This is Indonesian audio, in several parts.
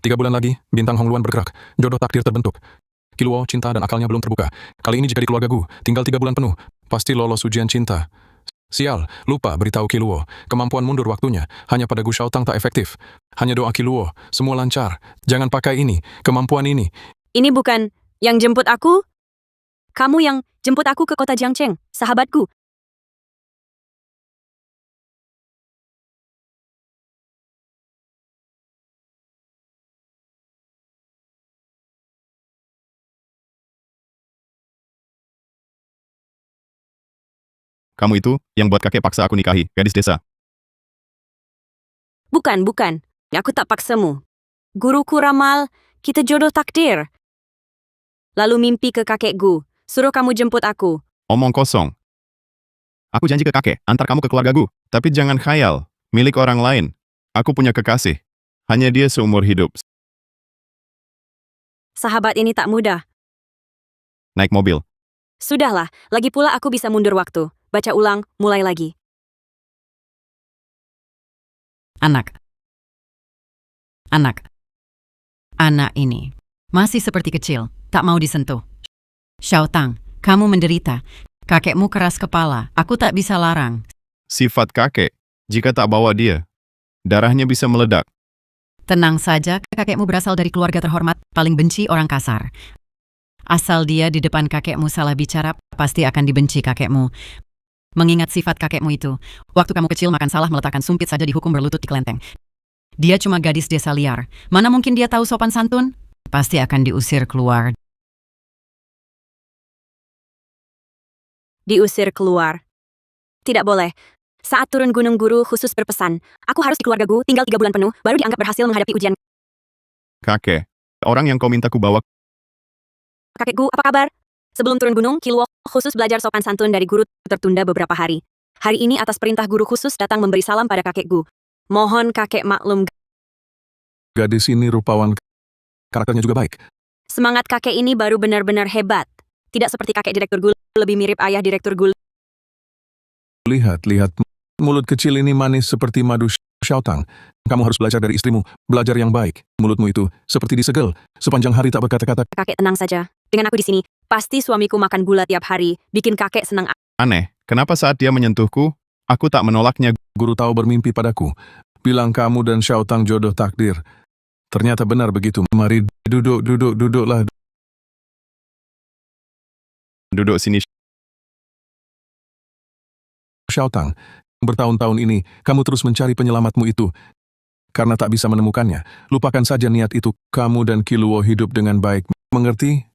3 bulan lagi, bintang Hongluan bergerak. Jodoh takdir terbentuk. Kiluo, cinta dan akalnya belum terbuka. Kali ini jika di keluarga Gu, tinggal 3 bulan penuh, pasti lolos ujian cinta. Sial, lupa beritahu Kiluo. Kemampuan mundur waktunya, hanya pada Gu Xiaotang tak efektif. Hanya doa Kiluo, semua lancar. Jangan pakai ini, kemampuan ini. Ini bukan yang jemput aku? Kamu yang jemput aku ke kota Jiangcheng, sahabatku. Kamu itu, yang buat kakek paksa aku nikahi, gadis desa. Bukan. Aku tak paksamu. Guruku ramal, kita jodoh takdir. Lalu mimpi ke kakekku, suruh kamu jemput aku. Omong kosong. Aku janji ke kakek, antar kamu ke keluargaku. Tapi jangan khayal, milik orang lain. Aku punya kekasih. Hanya dia seumur hidup. Sahabat ini tak mudah. Naik mobil. Sudahlah, lagi pula aku bisa mundur waktu. Baca ulang, mulai lagi. Anak ini masih seperti kecil, tak mau disentuh. Xiaotang, kamu menderita. Kakekmu keras kepala, aku tak bisa larang. Sifat kakek, jika tak bawa dia, darahnya bisa meledak. Tenang saja, kakekmu berasal dari keluarga terhormat, paling benci orang kasar. Asal dia di depan kakekmu salah bicara, pasti akan dibenci kakekmu. Mengingat sifat kakekmu itu, waktu kamu kecil makan salah meletakkan sumpit saja dihukum berlutut di kelenteng. Dia cuma gadis desa liar. Mana mungkin dia tahu sopan santun? Pasti akan diusir keluar. Diusir keluar. Tidak boleh. Saat turun gunung guru khusus berpesan, aku harus di keluargaku tinggal 3 bulan penuh, baru dianggap berhasil menghadapi ujian. Kakek, orang yang kau minta ku bawa. Kakekku, apa kabar? Sebelum turun gunung, Kiluo khusus belajar sopan santun dari guru tertunda beberapa hari. Hari ini atas perintah guru khusus datang memberi salam pada kakekku. Mohon kakek maklum. Gadis ini rupawan, karakternya juga baik. Semangat kakek ini baru benar-benar hebat. Tidak seperti kakek Direktur Gul, lebih mirip ayah Direktur Gul. Lihat, mulut kecil ini manis seperti madu Xiaotang. Kamu harus belajar dari istrimu, belajar yang baik. Mulutmu itu seperti disegel, sepanjang hari tak berkata-kata. Kakek tenang saja. Dengan aku di sini, pasti suamiku makan gula tiap hari, bikin kakek senang. Aneh, kenapa saat dia menyentuhku, aku tak menolaknya? Guru tahu bermimpi padaku. Bilang kamu dan Xiaotang jodoh takdir. Ternyata benar begitu. Mari duduklah. Duduk sini. Xiaotang, bertahun-tahun ini, kamu terus mencari penyelamatmu itu. Karena tak bisa menemukannya, lupakan saja niat itu. Kamu dan Kiluo hidup dengan baik. Mengerti?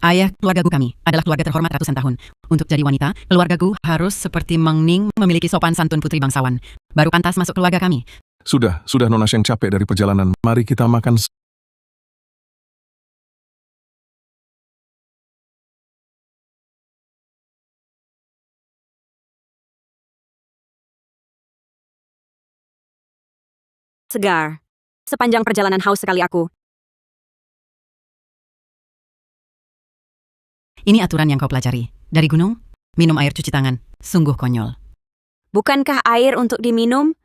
Ayah keluargaku kami adalah keluarga terhormat ratusan tahun. Untuk jadi wanita, keluargaku harus seperti Meng Ning memiliki sopan santun putri bangsawan. Baru pantas masuk keluarga kami. Sudah Nona Sheng capek dari perjalanan. Mari kita makan. Segar. Sepanjang perjalanan haus sekali aku. Ini aturan yang kau pelajari. Dari gunung, minum air cuci tangan. Sungguh konyol. Bukankah air untuk diminum?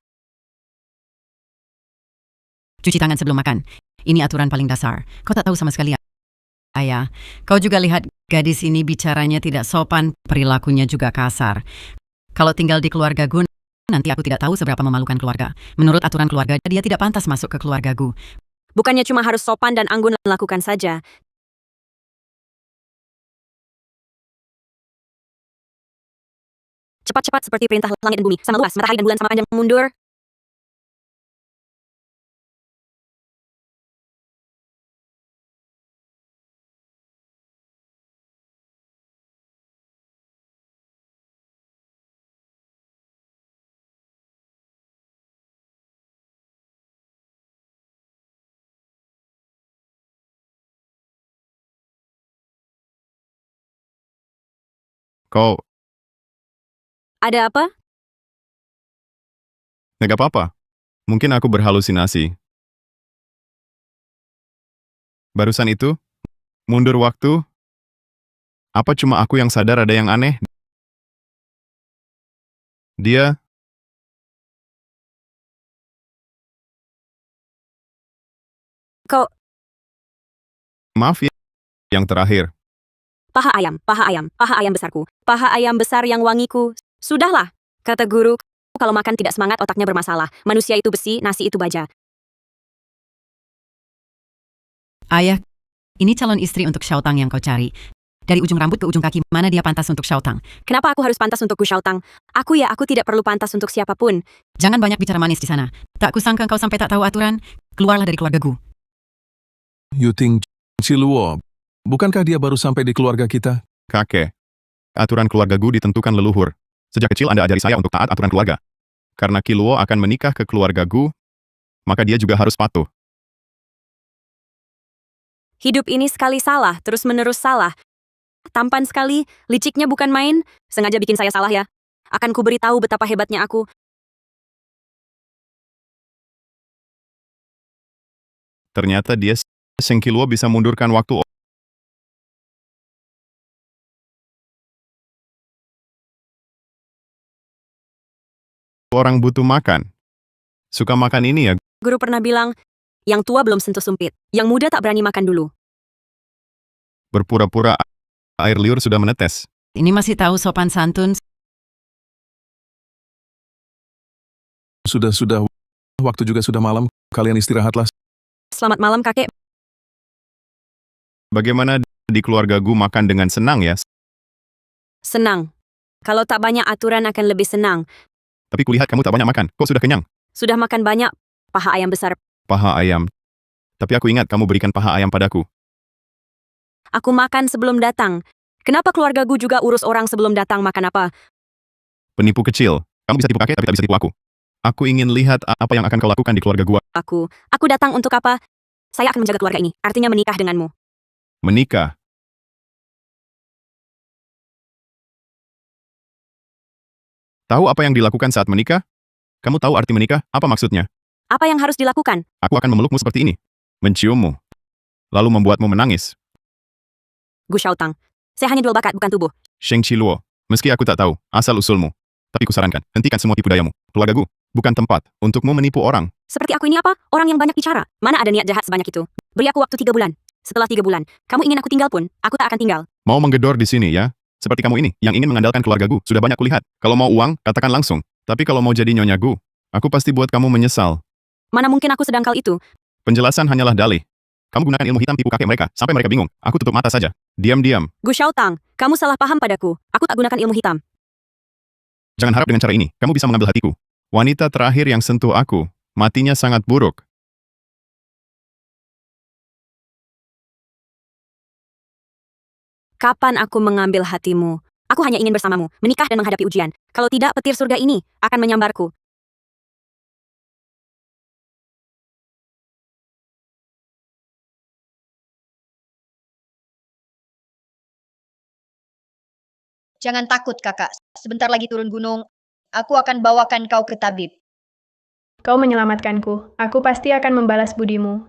Cuci tangan sebelum makan. Ini aturan paling dasar. Kau tak tahu sama sekali, Ayah. Kau juga lihat gadis ini bicaranya tidak sopan, perilakunya juga kasar. Kalau tinggal di keluarga Gun, nanti aku tidak tahu seberapa memalukan keluarga. Menurut aturan keluarga, dia tidak pantas masuk ke keluarga Gu. Bukannya cuma harus sopan dan anggun melakukan saja. Cepat-cepat seperti perintah langit dan bumi, sama luas, matahari dan bulan sama panjang mundur. Kau, Ada apa? nggak apa-apa. Mungkin aku berhalusinasi. Barusan itu, mundur waktu. Apa cuma aku yang sadar ada yang aneh? Dia, Kau, Maaf ya, yang terakhir. paha ayam besarku. Paha ayam besar yang wangiku. Sudahlah, kata guru, kalau makan tidak semangat otaknya bermasalah. Manusia itu besi, nasi itu baja. Ayah, ini calon istri untuk Xiaotang yang kau cari. Dari ujung rambut ke ujung kaki, mana dia pantas untuk Xiaotang? Kenapa aku harus pantas untuk Gu Xiaotang? Aku tidak perlu pantas untuk siapapun. Jangan banyak bicara manis di sana. Tak kusangka kau sampai tak tahu aturan. Keluarlah dari keluarga Gu. Yuting Ciluo, bukankah dia baru sampai di keluarga kita? Kakek, aturan keluarga Gu ditentukan leluhur. Sejak kecil Anda ajari saya untuk taat aturan keluarga. Karena Kiluo akan menikah ke keluarga Gu, maka dia juga harus patuh. Hidup ini sekali salah, terus-menerus salah. Tampan sekali, liciknya bukan main, sengaja bikin saya salah ya. Akan ku beritahu betapa hebatnya aku. Ternyata dia Seng Kiluo bisa mundurkan waktu. Orang butuh makan. Suka makan ini ya. Guru pernah bilang, yang tua belum sentuh sumpit, yang muda tak berani makan dulu. Berpura-pura air liur sudah menetes. Ini masih tahu sopan santun. Sudah, waktu juga sudah malam, kalian istirahatlah. Selamat malam kakek. Bagaimana di keluarga Gu makan dengan senang ya? Senang. Kalau tak banyak aturan akan lebih senang. Tapi kulihat kamu tak banyak makan. Kok sudah kenyang? Sudah makan banyak, paha ayam besar. Paha ayam. Tapi aku ingat kamu berikan paha ayam padaku. Aku makan sebelum datang. Kenapa keluarga Gu juga urus orang sebelum datang makan apa? Penipu kecil. Kamu bisa tipu kakek tapi tak bisa tipu aku. Aku ingin lihat apa yang akan kau lakukan di keluarga gua. Aku datang untuk apa? Saya akan menjaga keluarga ini, artinya menikah denganmu. Menikah. Tahu apa yang dilakukan saat menikah? Kamu tahu arti menikah? Apa maksudnya? Apa yang harus dilakukan? Aku akan memelukmu seperti ini. Menciummu. Lalu membuatmu menangis. Gu Xiaotang, saya hanya jual bakat bukan tubuh. Sheng Qiluo. Meski aku tak tahu asal-usulmu. Tapi kusarankan, hentikan semua tipu dayamu. Keluarga Gu bukan tempat untukmu menipu orang. Seperti aku ini apa? Orang yang banyak bicara. Mana ada niat jahat sebanyak itu? Beri aku waktu 3 bulan. Setelah 3 bulan, kamu ingin aku tinggal pun, aku tak akan tinggal. Mau menggedor di sini ya? Seperti kamu ini, yang ingin mengandalkan keluarga Gu. Sudah banyak kulihat. Kalau mau uang, katakan langsung. Tapi kalau mau jadi nyonya Gu, aku pasti buat kamu menyesal. Mana mungkin aku sedangkal itu? Penjelasan hanyalah dalih. Kamu gunakan ilmu hitam tipu kakek mereka, sampai mereka bingung. Aku tutup mata saja. Diam-diam. Gu Xiaotang, kamu salah paham padaku. Aku tak gunakan ilmu hitam. Jangan harap dengan cara ini, kamu bisa mengambil hatiku. Wanita terakhir yang sentuh aku, matinya sangat buruk. Kapan aku mengambil hatimu? Aku hanya ingin bersamamu, menikah dan menghadapi ujian. Kalau tidak, petir surga ini akan menyambarku. Jangan takut, Kakak. Sebentar lagi turun gunung. Aku akan bawakan kau ke tabib. Kau menyelamatkanku. Aku pasti akan membalas budimu.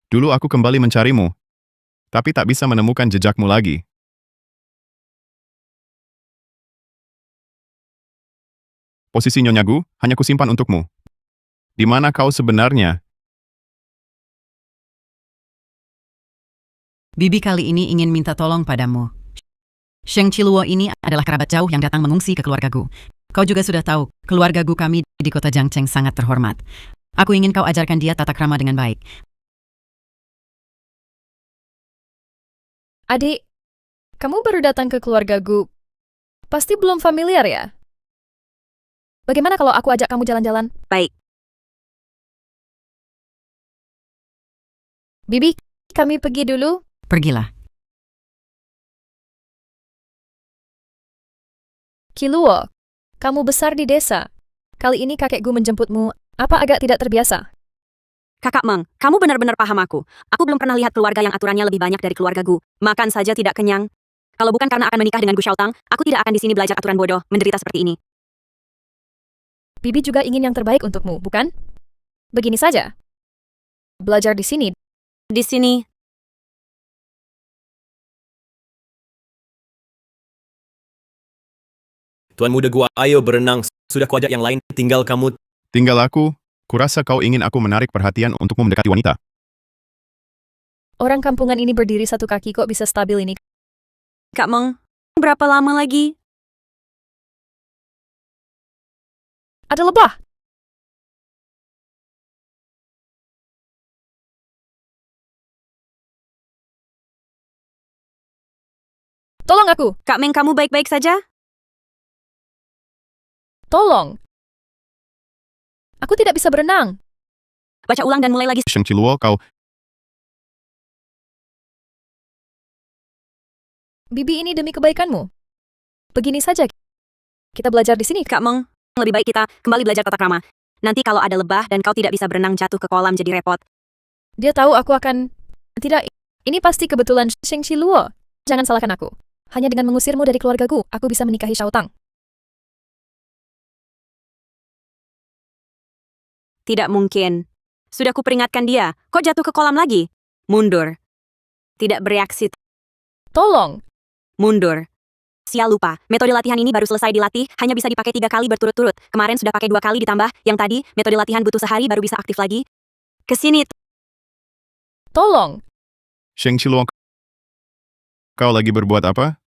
Dulu aku kembali mencarimu, tapi tak bisa menemukan jejakmu lagi. Posisi Nyonya Gu hanya kusimpan untukmu. Di mana kau sebenarnya? Bibi kali ini ingin minta tolong padamu. Sheng Qiluo ini adalah kerabat jauh yang datang mengungsi ke keluarga Gu. Kau juga sudah tahu, keluarga Gu kami di kota Jiangcheng sangat terhormat. Aku ingin kau ajarkan dia tata krama dengan baik. Adik, kamu baru datang ke keluarga Gu. Pasti belum familiar ya? Bagaimana kalau aku ajak kamu jalan-jalan? Baik. Bibi, kami pergi dulu. Pergilah. Qiluo, kamu besar di desa. Kali ini kakek Gu menjemputmu. Apa agak tidak terbiasa? Kakak Meng, kamu benar-benar paham aku. Aku belum pernah lihat keluarga yang aturannya lebih banyak dari keluarga Gu. Makan saja tidak kenyang. Kalau bukan karena akan menikah dengan Gu Xiaotang, aku tidak akan di sini belajar aturan bodoh, menderita seperti ini. Bibi juga ingin yang terbaik untukmu, bukan? Begini saja. Belajar di sini. Di sini, Tuan muda gua, ayo berenang. Sudah kuajak yang lain, tinggal kamu. Tinggal aku. Kurasa kau ingin aku menarik perhatian untukmu mendekati wanita. Orang kampungan ini berdiri satu kaki kok bisa stabil ini. Kak Meng, berapa lama lagi? Ada lebah. Tolong aku. Kak Meng, kamu baik-baik saja? Tolong. Aku tidak bisa berenang. Baca ulang dan mulai lagi. Sheng Qiluo, kau... Bibi ini demi kebaikanmu. Begini saja. Kita belajar di sini. Kak Meng, lebih baik kita kembali belajar tata krama. Nanti kalau ada lebah dan kau tidak bisa berenang jatuh ke kolam jadi repot. Dia tahu aku akan... Tidak, ini pasti kebetulan Sheng Qiluo. Jangan salahkan aku. Hanya dengan mengusirmu dari keluargaku, aku bisa menikahi Xiao Tang. Tidak mungkin. Sudah kuperingatkan dia. Kok jatuh ke kolam lagi? Mundur. Tidak bereaksi. Tolong. Mundur. Sial lupa, metode latihan ini baru selesai dilatih, hanya bisa dipakai 3 kali berturut-turut. Kemarin sudah pakai 2 kali ditambah, yang tadi, metode latihan butuh sehari baru bisa aktif lagi. Kesini. Tolong. Sheng Qiluo, kau lagi berbuat apa?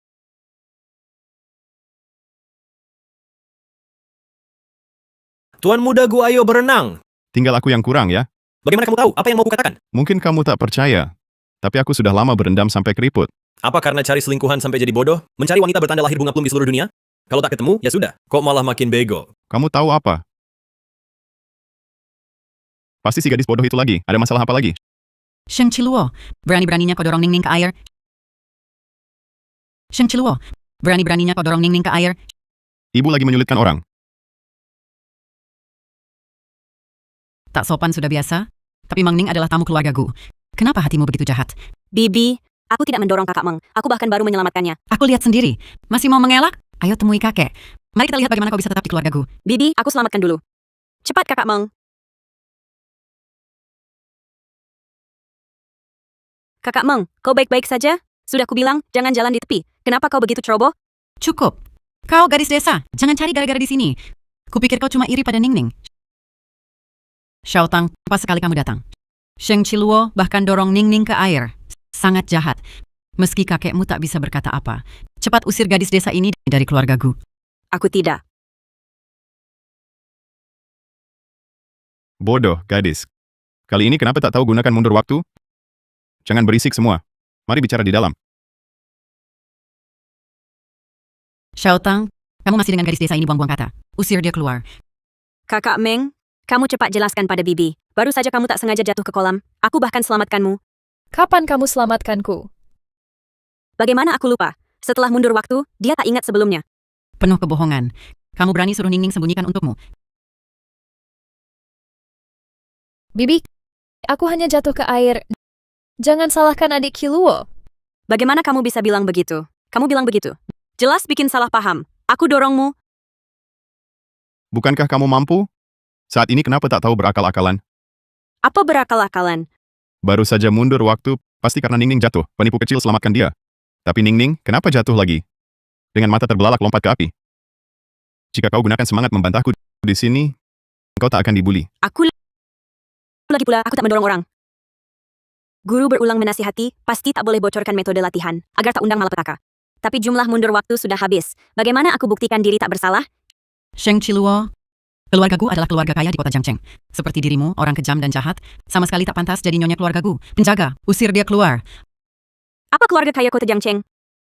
Tuan muda gua, ayo berenang. Tinggal aku yang kurang ya. Bagaimana kamu tahu apa yang mau kukatakan? Mungkin kamu tak percaya. Tapi aku sudah lama berendam sampai keriput. Apa karena cari selingkuhan sampai jadi bodoh? Mencari wanita bertanda lahir bunga plum di seluruh dunia? Kalau tak ketemu, ya sudah. Kok malah makin bego? Kamu tahu apa? Pasti si gadis bodoh itu lagi. Ada masalah apa lagi? Sheng Qiluo, berani-beraninya kau dorong Ningning ke air. Sheng Qiluo, berani-beraninya kau dorong Ningning ke air. Ibu lagi menyulitkan orang. Tak sopan sudah biasa, tapi Mang Ning adalah tamu keluargaku. Kenapa hatimu begitu jahat? Bibi, aku tidak mendorong kakak Meng. Aku bahkan baru menyelamatkannya. Aku lihat sendiri. Masih mau mengelak? Ayo temui kakek. Mari kita lihat bagaimana kau bisa tetap di keluargaku. Bibi, aku selamatkan dulu. Cepat kakak Meng. Kakak Meng, kau baik-baik saja? Sudah kubilang, jangan jalan di tepi. Kenapa kau begitu ceroboh? Cukup. Kau gadis desa, jangan cari gara-gara di sini. Kupikir kau cuma iri pada Ningning. Xiao Tang, pas sekali kamu datang. Sheng Qiluo bahkan dorong Ningning ke air. Sangat jahat. Meski kakekmu tak bisa berkata apa. Cepat usir gadis desa ini dari keluargaku. Aku tidak. Bodoh, gadis. Kali ini kenapa tak tahu gunakan mundur waktu? Jangan berisik semua. Mari bicara di dalam. Xiao Tang, kamu masih dengan gadis desa ini buang-buang kata. Usir dia keluar. Kakak Meng, kamu cepat jelaskan pada Bibi. Baru saja kamu tak sengaja jatuh ke kolam. Aku bahkan selamatkanmu. Kapan kamu selamatkanku? Bagaimana aku lupa? Setelah mundur waktu, dia tak ingat sebelumnya. Penuh kebohongan. Kamu berani suruh Ningning sembunyikan untukmu. Bibi, aku hanya jatuh ke air. Jangan salahkan adik Qiluo. Bagaimana kamu bisa bilang begitu? Kamu bilang begitu. Jelas bikin salah paham. Aku dorongmu. Bukankah kamu mampu? Saat ini kenapa tak tahu berakal-akalan? Apa berakal-akalan? Baru saja mundur waktu, pasti karena Ningning jatuh. Penipu kecil selamatkan dia. Tapi Ningning, kenapa jatuh lagi? Dengan mata terbelalak lompat ke api. Jika kau gunakan semangat membantahku di sini, kau tak akan dibuli. Aku lagi pula, aku tak mendorong orang. Guru berulang menasihati, pasti tak boleh bocorkan metode latihan, agar tak undang malapetaka. Tapi jumlah mundur waktu sudah habis. Bagaimana aku buktikan diri tak bersalah? Sheng Qiluo, keluargaku adalah keluarga kaya di kota Jiangcheng. Seperti dirimu, orang kejam dan jahat, sama sekali tak pantas jadi nyonya keluargaku. Penjaga, usir dia keluar. Apa keluarga kaya kota Jiangcheng?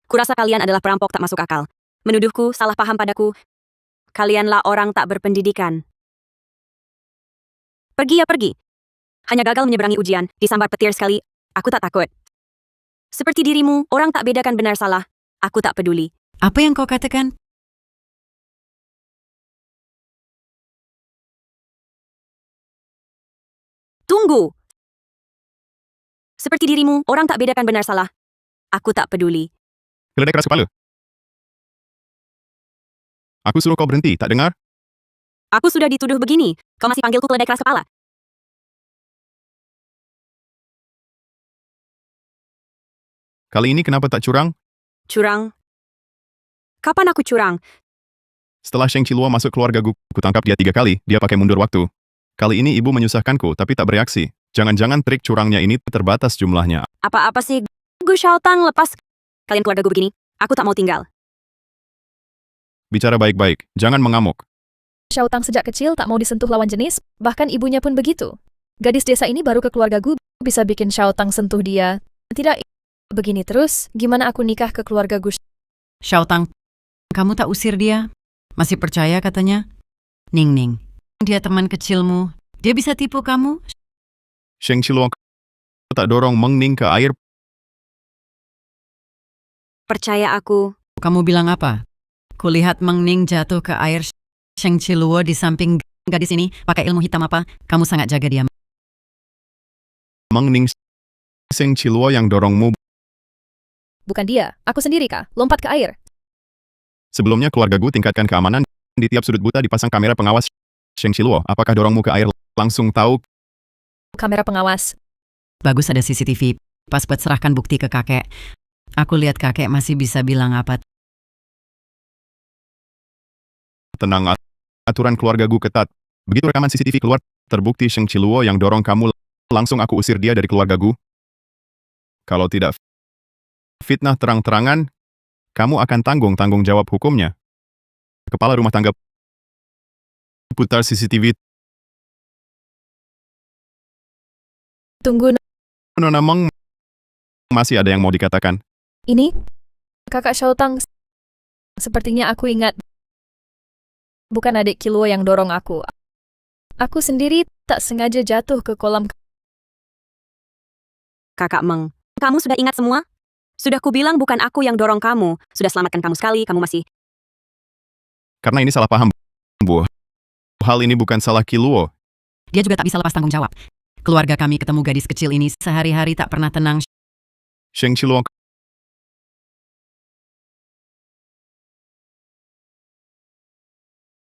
Kurasa kalian adalah perampok tak masuk akal. Menuduhku, salah paham padaku. Kalianlah orang tak berpendidikan. Pergi ya pergi. Hanya gagal menyeberangi ujian, disambar petir sekali, aku tak takut. Seperti dirimu, orang tak bedakan benar salah. Aku tak peduli. Apa yang kau katakan? Tunggu! Seperti dirimu, orang tak bedakan benar salah. Aku tak peduli. Keledai keras kepala. Aku suruh kau berhenti, tak dengar? Aku sudah dituduh begini, kau masih panggilku keledai keras kepala. Kali ini kenapa tak curang? Curang? Kapan aku curang? Setelah Sheng Qiluo masuk keluarga Gu, kutangkap dia 3 kali, dia pakai mundur waktu. Kali ini ibu menyusahkanku, tapi tak bereaksi. Jangan-jangan trik curangnya ini terbatas jumlahnya. Apa-apa sih? Gu Xiaotang, lepas kalian keluarga gue begini. Aku tak mau tinggal. Bicara baik-baik, jangan mengamuk. Xiaotang sejak kecil tak mau disentuh lawan jenis, bahkan ibunya pun begitu. Gadis desa ini baru ke keluarga Gu, bisa bikin Xiaotang sentuh dia. Tidak, begini terus, gimana aku nikah ke keluarga Gu? Xiaotang, kamu tak usir dia? Masih percaya katanya? Ning, dia teman kecilmu. Dia bisa tipu kamu? Sheng Qiluo tak dorong Meng Ning ke air. Percaya aku. Kamu bilang apa? Kulihat Meng Ning jatuh ke air. Sheng Qiluo di samping gadis ini pakai ilmu hitam apa? Kamu sangat jaga dia. Meng Ning Sheng Qiluo yang dorongmu. Bukan dia, aku sendiri kah? Lompat ke air. Sebelumnya keluarga Gu tingkatkan keamanan. Di tiap sudut buta dipasang kamera pengawas. Sheng Qiluo, apakah dorongmu ke air langsung tahu? Kamera pengawas. Bagus ada CCTV. Pas buat serahkan bukti ke kakek. Aku lihat kakek masih bisa bilang apa. Tenang, aturan keluarga Gu ketat. Begitu rekaman CCTV keluar, terbukti Sheng Qiluo yang dorong kamu, langsung aku usir dia dari keluarga Gu. Kalau tidak fitnah terang-terangan, kamu akan tanggung jawab hukumnya. Kepala rumah tangga putar CCTV. Tunggu, Nona Meng, masih ada yang mau dikatakan. ini? Kakak Xiaotang, sepertinya aku ingat. Bukan adik Qiluo yang dorong aku. Aku sendiri tak sengaja jatuh ke kolam. Kakak Meng, kamu sudah ingat semua? Sudah kubilang bukan aku yang dorong kamu. Sudah selamatkan kamu sekali, kamu masih... Karena ini salah paham, Bu. Hal ini bukan salah Qiluo. Dia juga tak bisa lepas tanggung jawab. Keluarga kami ketemu gadis kecil ini sehari-hari tak pernah tenang. Sheng Qiluo,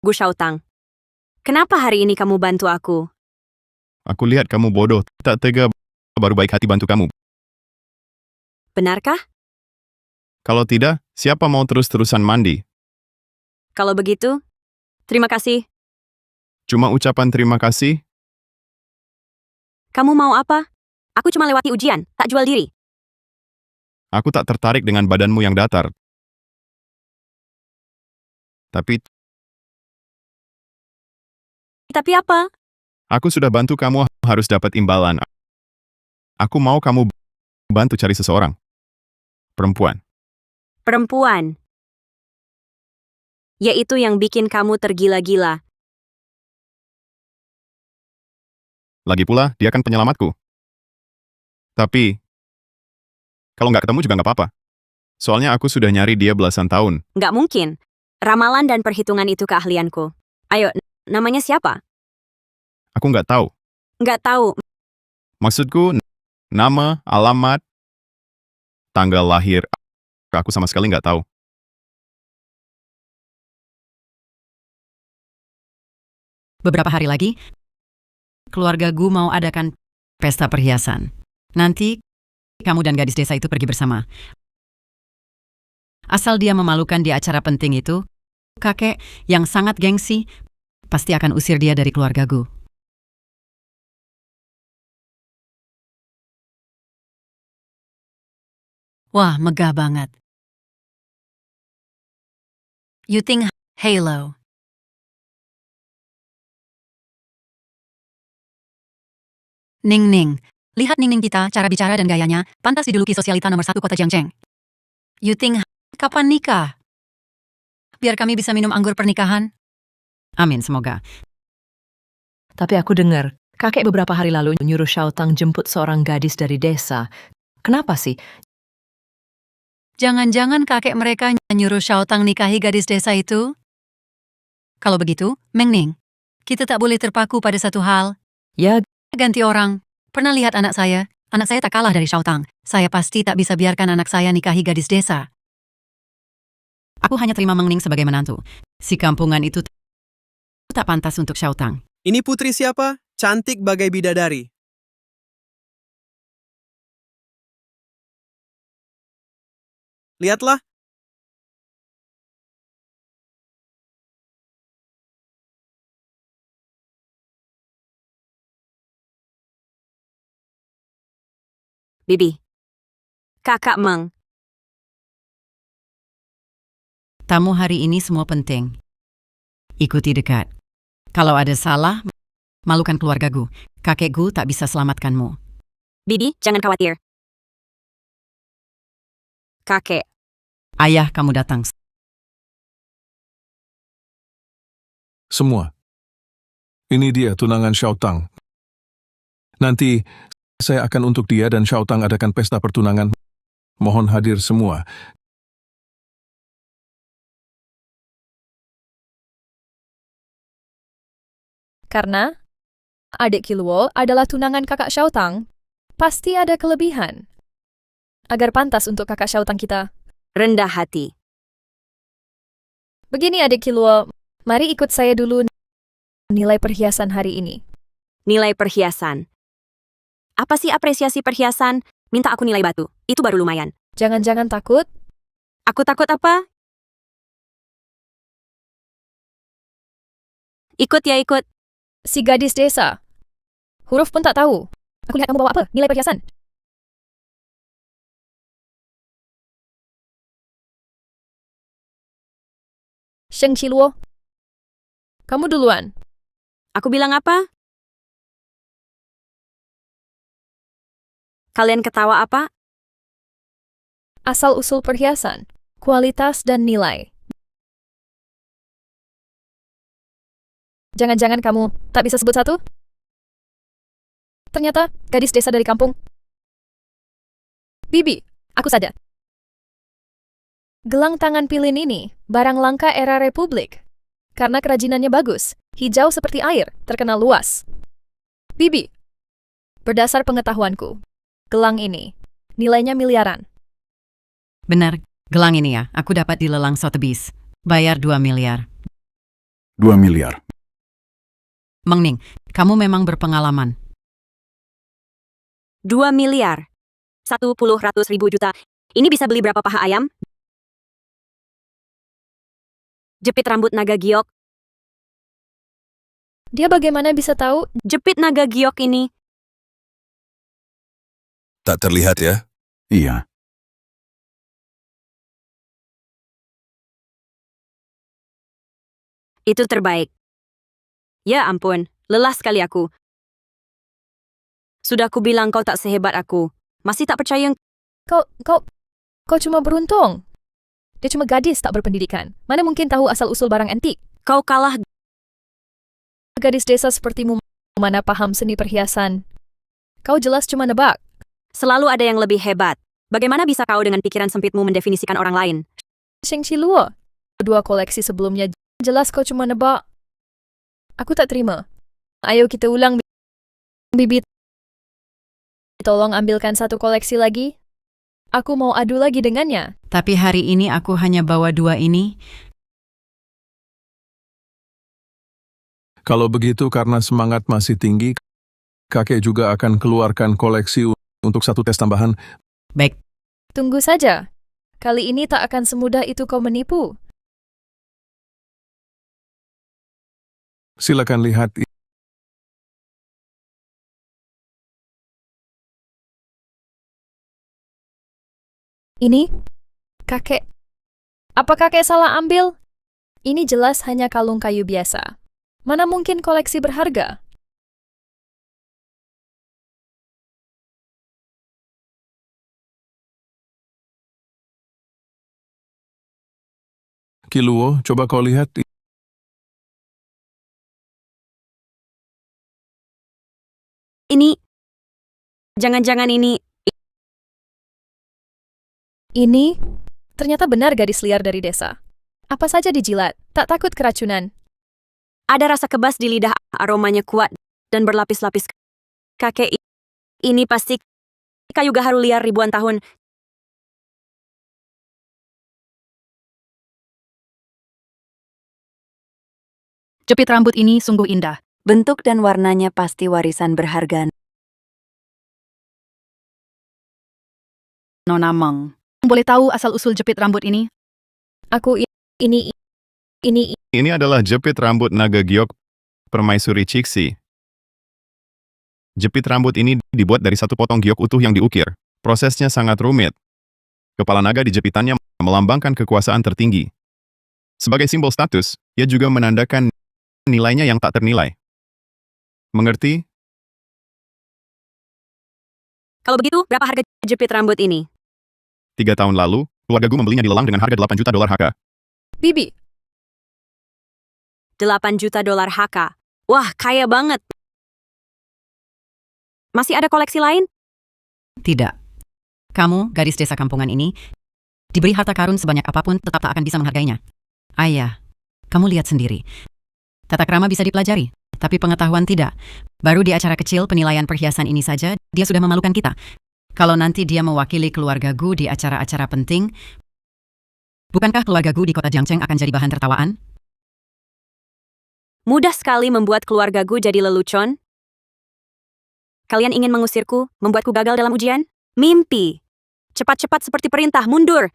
Gu Xiaotang, kenapa hari ini kamu bantu aku? aku lihat kamu bodoh, tak tega, baru baik hati bantu kamu. Benarkah? Kalau tidak, siapa mau terus-terusan mandi? Kalau begitu, terima kasih. Cuma ucapan terima kasih? Kamu mau apa? Aku cuma lewati ujian, tak jual diri. Aku tak tertarik dengan badanmu yang datar. Tapi, Tapi apa? aku sudah bantu kamu, harus dapat imbalan. Aku mau kamu bantu cari seseorang. Perempuan. Perempuan. Yaitu yang bikin kamu tergila-gila. Lagi pula, dia kan penyelamatku. Tapi, kalau nggak ketemu juga nggak apa-apa. Soalnya aku sudah nyari dia belasan tahun. Nggak mungkin. Ramalan dan perhitungan itu keahlianku. Ayo, namanya siapa? Aku nggak tahu. Nggak tahu. Maksudku, nama, alamat, tanggal lahir, aku sama sekali nggak tahu. Beberapa hari lagi, keluarga Gu mau adakan pesta perhiasan. Nanti, kamu dan gadis desa itu pergi bersama. Asal dia memalukan di acara penting itu, kakek yang sangat gengsi pasti akan usir dia dari keluarga Gu. Wah, megah banget. You think Halo. Ning, lihat Ning kita, cara bicara dan gayanya, pantas dijuluki sosialita nomor 1 kota Jiangcheng. You think kapan nikah? Biar kami bisa minum anggur pernikahan. Amin, semoga. Tapi aku dengar, kakek beberapa hari lalu nyuruh Xiaotang jemput seorang gadis dari desa. Kenapa sih? Jangan-jangan kakek mereka nyuruh Xiaotang nikahi gadis desa itu? Kalau begitu, Meng Ning, kita tak boleh terpaku pada satu hal. Ya, Ganti orang. Pernah lihat anak saya? Anak saya tak kalah dari Xiaotang. Saya pasti tak bisa biarkan anak saya nikahi gadis desa. Aku hanya terima Meng Ning sebagai menantu. Si kampungan itu tak pantas untuk Xiaotang. Ini putri siapa? Cantik bagai bidadari. Lihatlah, Bibi. Kakak Meng. Tamu hari ini semua penting. Ikuti dekat. Kalau ada salah, malukan keluargaku. Kakekku tak bisa selamatkanmu. Bibi, jangan khawatir. Kakek. Ayah kamu datang. Semua. Ini dia tunangan Xiao Tang. Nanti saya akan untuk dia dan Xiao Tang adakan pesta pertunangan. Mohon hadir semua. Karena adik Kiluo adalah tunangan kakak Xiaotang, pasti ada kelebihan. Agar pantas untuk kakak Xiaotang kita. Rendah hati. Begini adik Kiluo, mari ikut saya dulu nilai perhiasan hari ini. Nilai perhiasan. Apa sih apresiasi perhiasan? Minta aku nilai batu. Itu baru lumayan. Jangan-jangan takut? Aku takut apa? Ikut ya ikut. Si gadis desa. Huruf pun tak tahu. Aku lihat kamu bawa apa? Nilai perhiasan. Sheng Qiluo. Kamu duluan. Aku bilang apa? Kalian ketawa apa? Asal-usul perhiasan, kualitas dan nilai. Jangan-jangan kamu tak bisa sebut satu? Ternyata gadis desa dari kampung. Bibi, aku sadar. Gelang tangan pilin ini barang langka era Republik. Karena kerajinannya bagus, hijau seperti air, terkenal luas. Bibi, berdasar pengetahuanku, gelang ini nilainya miliaran. Benar, gelang ini ya, aku dapat dilelang Sotheby's. Bayar 2 miliar. 2 miliar. Meng Ning, kamu memang berpengalaman. 2 miliar. 100.000 juta. Ini bisa beli berapa paha ayam? Jepit rambut naga giok. Dia bagaimana bisa tahu? Jepit naga giok ini. Tak terlihat ya? Iya. Itu terbaik. Ya ampun, lelah sekali aku. Sudah ku bilang kau tak sehebat aku. Masih tak percaya? Kau cuma beruntung. Dia cuma gadis tak berpendidikan. Mana mungkin tahu asal-usul barang antik? Kau kalah. Gadis desa sepertimu mana paham seni perhiasan. Kau jelas cuma nebak. Selalu ada yang lebih hebat. Bagaimana bisa kau dengan pikiran sempitmu mendefinisikan orang lain? Sheng Qiluo. 2 koleksi sebelumnya jelas kau cuma nebak. Aku tak terima. Ayo kita ulang. Bibi, tolong ambilkan 1 koleksi lagi. Aku mau adu lagi dengannya. Tapi hari ini aku hanya bawa 2 ini. Kalau begitu karena semangat masih tinggi, kakek juga akan keluarkan koleksi untuk 1 tes tambahan. Baik, Tunggu saja. Kali ini tak akan semudah itu kau menipu. Silakan lihat. Ini? Kakek. Apa kakek salah ambil? Ini jelas hanya kalung kayu biasa. Mana mungkin koleksi berharga? Kiluo, coba kau lihat. Ini. Jangan-jangan ini. Ini? Ternyata benar gadis liar dari desa. Apa saja dijilat, tak takut keracunan. Ada rasa kebas di lidah, aromanya kuat dan berlapis-lapis. Kakek, ini pasti kayu gaharu liar ribuan tahun. Jepit rambut ini sungguh indah. Bentuk dan warnanya pasti warisan berharga. Nona Meng. Boleh tahu asal-usul jepit rambut ini? Aku ini. Ini adalah jepit rambut naga giok permaisuri Cixi. Jepit rambut ini dibuat dari 1 potong giok utuh yang diukir. Prosesnya sangat rumit. Kepala naga di jepitannya melambangkan kekuasaan tertinggi. Sebagai simbol status, ia juga menandakan nilainya yang tak ternilai. Mengerti? Kalau begitu, berapa harga jepit rambut ini? 3 tahun lalu, keluarga Gu membelinya di lelang dengan harga 8 juta dolar HK. Bibi, 8 juta dolar HK. Wah, kaya banget. Masih ada koleksi lain? Tidak. Kamu, gadis desa kampungan ini, diberi harta karun sebanyak apapun tetap tak akan bisa menghargainya. Ayah, kamu lihat sendiri. Tata krama bisa dipelajari, tapi pengetahuan tidak. Baru di acara kecil penilaian perhiasan ini saja, dia sudah memalukan kita. Kalau nanti dia mewakili keluarga Gu di acara-acara penting, bukankah keluarga Gu di kota Jiangcheng akan jadi bahan tertawaan? Mudah sekali membuat keluarga Gu jadi lelucon. Kalian ingin mengusirku, membuatku gagal dalam ujian? Mimpi. Cepat-cepat seperti perintah, mundur.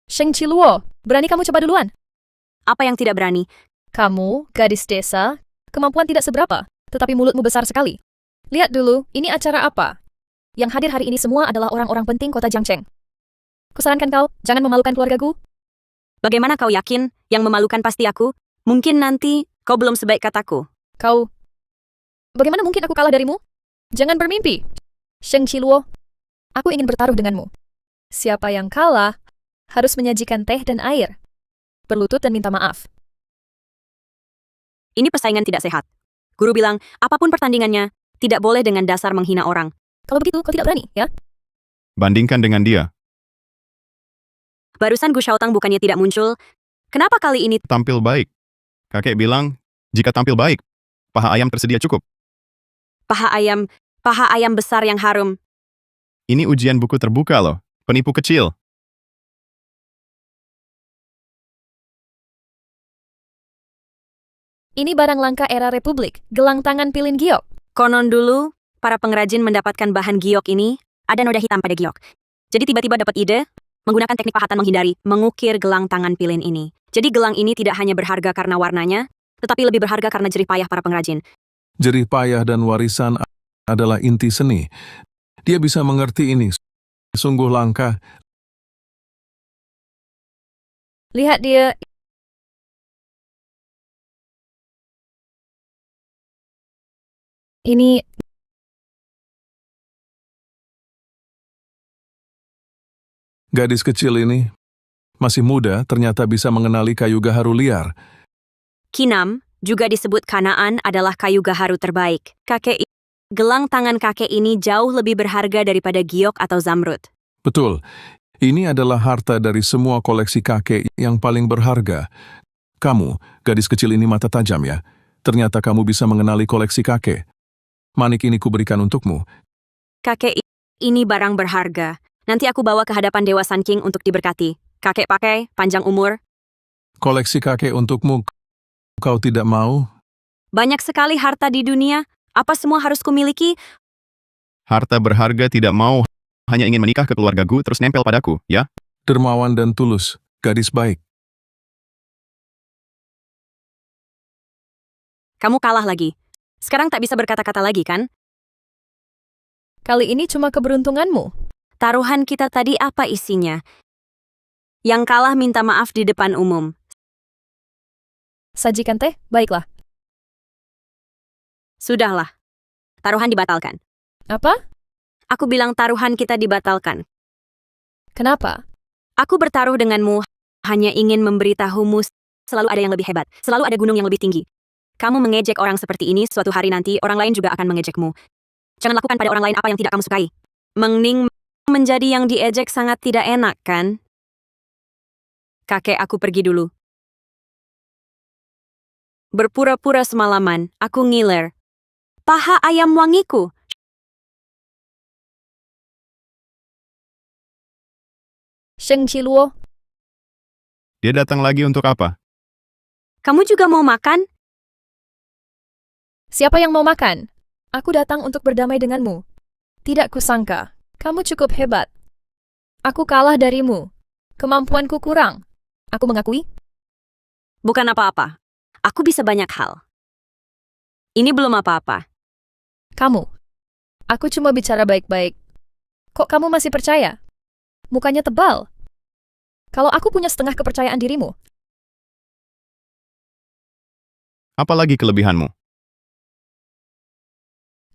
Sheng Qiluo, berani kamu coba duluan? Apa yang tidak berani? Kamu, gadis desa, kemampuan tidak seberapa, tetapi mulutmu besar sekali. Lihat dulu, ini acara apa? Yang hadir hari ini semua adalah orang-orang penting kota Jiangcheng. Kusarankan kau, jangan memalukan keluarga Gu. Bagaimana kau yakin yang memalukan pasti aku? Mungkin nanti kau belum sebaik kataku. Kau, bagaimana mungkin aku kalah darimu? Jangan bermimpi. Sheng Qiluo, aku ingin bertaruh denganmu. Siapa yang kalah harus menyajikan teh dan air, berlutut dan minta maaf. Ini persaingan tidak sehat. Guru bilang, apapun pertandingannya, tidak boleh dengan dasar menghina orang. Kalau begitu, kau tidak berani, ya? Bandingkan dengan dia. Barusan Gu Xiaotang bukannya tidak muncul. Kenapa kali ini? Tampil baik. Kakek bilang, jika tampil baik, paha ayam tersedia cukup. Paha ayam besar yang harum. Ini ujian buku terbuka loh. Penipu kecil. Ini barang langka era Republik, gelang tangan pilin giok. Konon dulu, para pengrajin mendapatkan bahan giok ini, ada noda hitam pada giok. Jadi tiba-tiba dapat ide, menggunakan teknik pahatan menghindari, mengukir gelang tangan pilin ini. Jadi gelang ini tidak hanya berharga karena warnanya, tetapi lebih berharga karena jerih payah para pengrajin. Jerih payah dan warisan adalah inti seni. Dia bisa mengerti ini. Sungguh langka. Lihat dia. Ini Gadis kecil ini, masih muda, ternyata bisa mengenali kayu gaharu liar. Kinam, juga disebut Kanaan, adalah kayu gaharu terbaik. Gelang tangan kakek ini jauh lebih berharga daripada giok atau zamrud. Betul, ini adalah harta dari semua koleksi kakek yang paling berharga. Kamu, gadis kecil ini mata tajam ya. Ternyata kamu bisa mengenali koleksi kakek. Manik ini kuberikan untukmu. Kakek ini barang berharga. Nanti aku bawa ke hadapan Dewa Sun King untuk diberkati. Kakek pakai, panjang umur. Koleksi kakek untukmu, kau tidak mau? Banyak sekali harta di dunia. Apa semua harus kumiliki? Harta berharga tidak mau, hanya ingin menikah ke keluarga Gu terus nempel padaku, ya? Dermawan dan tulus, gadis baik. Kamu kalah lagi. Sekarang tak bisa berkata-kata lagi, kan? kali ini cuma keberuntunganmu. Taruhan kita tadi apa isinya? Yang kalah minta maaf di depan umum. Sajikan teh, baiklah. Sudahlah. Taruhan dibatalkan. Apa? Aku bilang taruhan kita dibatalkan. Kenapa? Aku bertaruh denganmu hanya ingin memberitahumu selalu ada yang lebih hebat. Selalu ada gunung yang lebih tinggi. Kamu mengejek orang seperti ini, suatu hari nanti orang lain juga akan mengejekmu. Jangan lakukan pada orang lain apa yang tidak kamu sukai. Mengning menjadi yang diejek sangat tidak enak, kan? Kakek, aku pergi dulu. Berpura-pura semalaman, aku ngiler. Paha ayam wangiku. Sheng Qiluo, Dia datang lagi untuk apa? Kamu juga mau makan? siapa yang mau makan? Aku datang untuk berdamai denganmu. Tidak kusangka, kamu cukup hebat. Aku kalah darimu. Kemampuanku kurang. Aku mengakui. Bukan apa-apa. Aku bisa banyak hal. Ini belum apa-apa. Kamu. Aku cuma bicara baik-baik. Kok kamu masih percaya? Mukanya tebal. Kalau aku punya setengah kepercayaan dirimu, Apalagi kelebihanmu?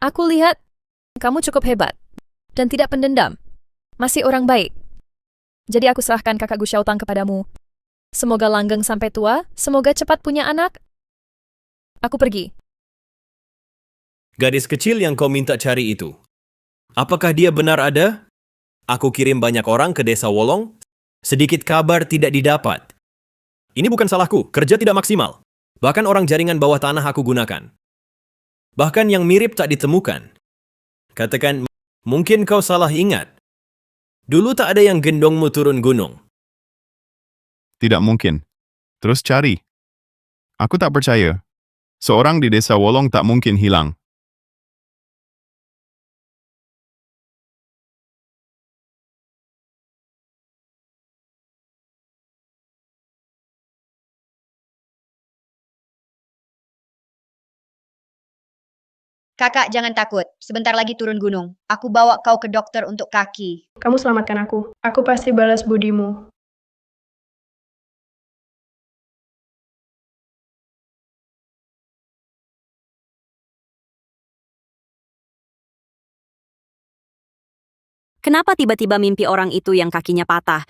aku lihat kamu cukup hebat dan tidak pendendam. Masih orang baik. Jadi aku serahkan kakak Gu Xiaotang kepadamu. Semoga langgeng sampai tua, semoga cepat punya anak. Aku pergi. Gadis kecil yang kau minta cari itu. Apakah dia benar ada? Aku kirim banyak orang ke desa Wolong. Sedikit kabar tidak didapat. Ini bukan salahku, kerja tidak maksimal. Bahkan orang jaringan bawah tanah aku gunakan. Bahkan yang mirip tak ditemukan. Katakan, mungkin kau salah ingat. Dulu tak ada yang gendongmu turun gunung. Tidak mungkin. Terus cari. Aku tak percaya. Seorang di desa Wolong tak mungkin hilang. Kakak, jangan takut. Sebentar lagi turun gunung. Aku bawa kau ke dokter untuk kaki. Kamu selamatkan aku. Aku pasti balas budimu. Kenapa tiba-tiba mimpi orang itu yang kakinya patah?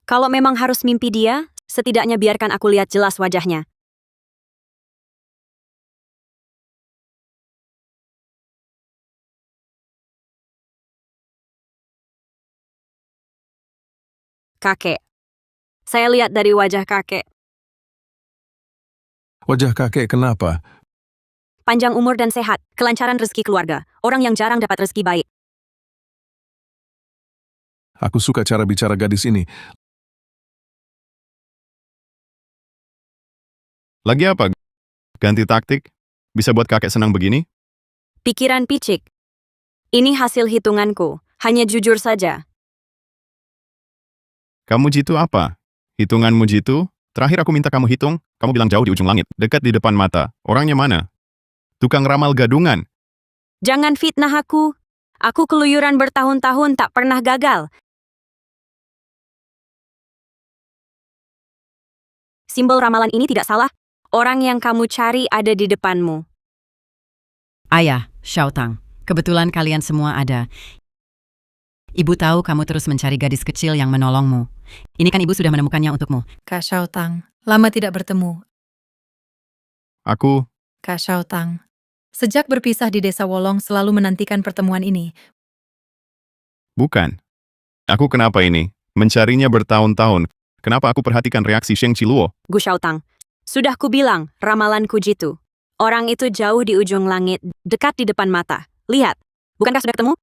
Kalau memang harus mimpi dia, setidaknya biarkan aku lihat jelas wajahnya. Kakek. Saya lihat dari wajah kakek. Wajah kakek kenapa? Panjang umur dan sehat, kelancaran rezeki keluarga. Orang yang jarang dapat rezeki baik. Aku suka cara bicara gadis ini. Lagi apa? Ganti taktik? Bisa buat kakek senang begini? Pikiran picik. Ini hasil hitunganku. Hanya jujur saja. Kamu jitu apa? Hitunganmu jitu? Terakhir aku minta kamu hitung, kamu bilang jauh di ujung langit, dekat di depan mata. Orangnya mana? Tukang ramal gadungan. Jangan fitnah aku. Aku keluyuran bertahun-tahun tak pernah gagal. Simbol ramalan ini tidak salah. Orang yang kamu cari ada di depanmu. Ayah, Xiaotang, kebetulan kalian semua ada. Ibu tahu kamu terus mencari gadis kecil yang menolongmu. Ini kan ibu sudah menemukannya untukmu. Kak Xiaotang, lama tidak bertemu. Aku, Kak Xiaotang, sejak berpisah di desa Wolong selalu menantikan pertemuan ini. bukan. Aku kenapa ini? Mencarinya bertahun-tahun. Kenapa aku perhatikan reaksi Sheng Qiluo? Gu Xiaotang, sudah kubilang, ramalanku jitu. Orang itu jauh di ujung langit, dekat di depan mata. Lihat, bukankah sudah ketemu?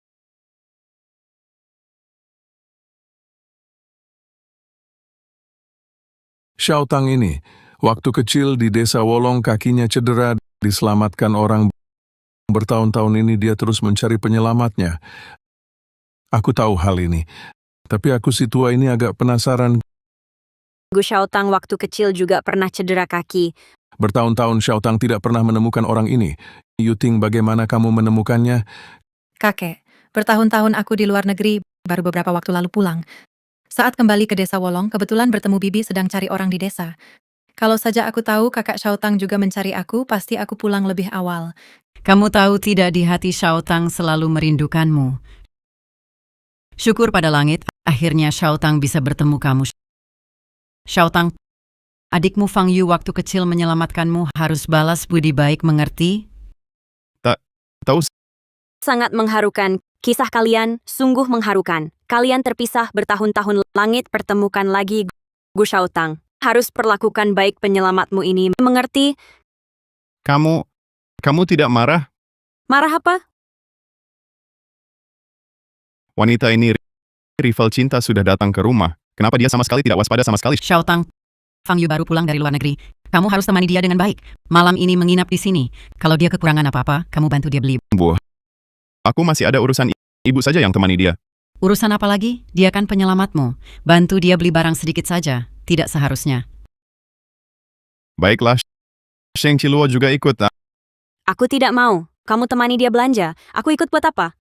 Xiaotang ini, waktu kecil di desa Wolong kakinya cedera, diselamatkan orang. Bertahun-tahun ini dia terus mencari penyelamatnya. Aku tahu hal ini, tapi aku si tua ini agak penasaran. Gu Xiaotang waktu kecil juga pernah cedera kaki. Bertahun-tahun Xiaotang tidak pernah menemukan orang ini. Yuting, bagaimana kamu menemukannya? Kakek, bertahun-tahun aku di luar negeri, baru beberapa waktu lalu pulang. Saat kembali ke desa Wolong, kebetulan bertemu Bibi sedang cari orang di desa. Kalau saja aku tahu kakak Xiaotang juga mencari aku, pasti aku pulang lebih awal. Kamu tahu tidak di hati Xiaotang selalu merindukanmu. Syukur pada langit, akhirnya Xiaotang bisa bertemu kamu. Xiaotang, adikmu Fang Yu waktu kecil menyelamatkanmu harus balas budi baik, mengerti? Tahu Sangat mengharukan. Kisah kalian sungguh mengharukan. Kalian terpisah bertahun-tahun, langit pertemukan lagi. Gu Xiaotang, harus perlakukan baik penyelamatmu ini, mengerti? kamu tidak marah? Marah apa? Wanita ini rival cinta sudah datang ke rumah. Kenapa dia sama sekali tidak waspada sama sekali? Xiaotang, Fang Yu baru pulang dari luar negeri. Kamu harus temani dia dengan baik. Malam ini menginap di sini. Kalau dia kekurangan apa-apa, kamu bantu dia beli. Bu, aku masih ada urusan ibu saja yang temani dia. Urusan apa lagi? Dia kan penyelamatmu. Bantu dia beli barang sedikit saja. Tidak seharusnya. Baiklah, Sheng Qiluo juga ikut. Aku tidak mau. kamu temani dia belanja. Aku ikut buat apa?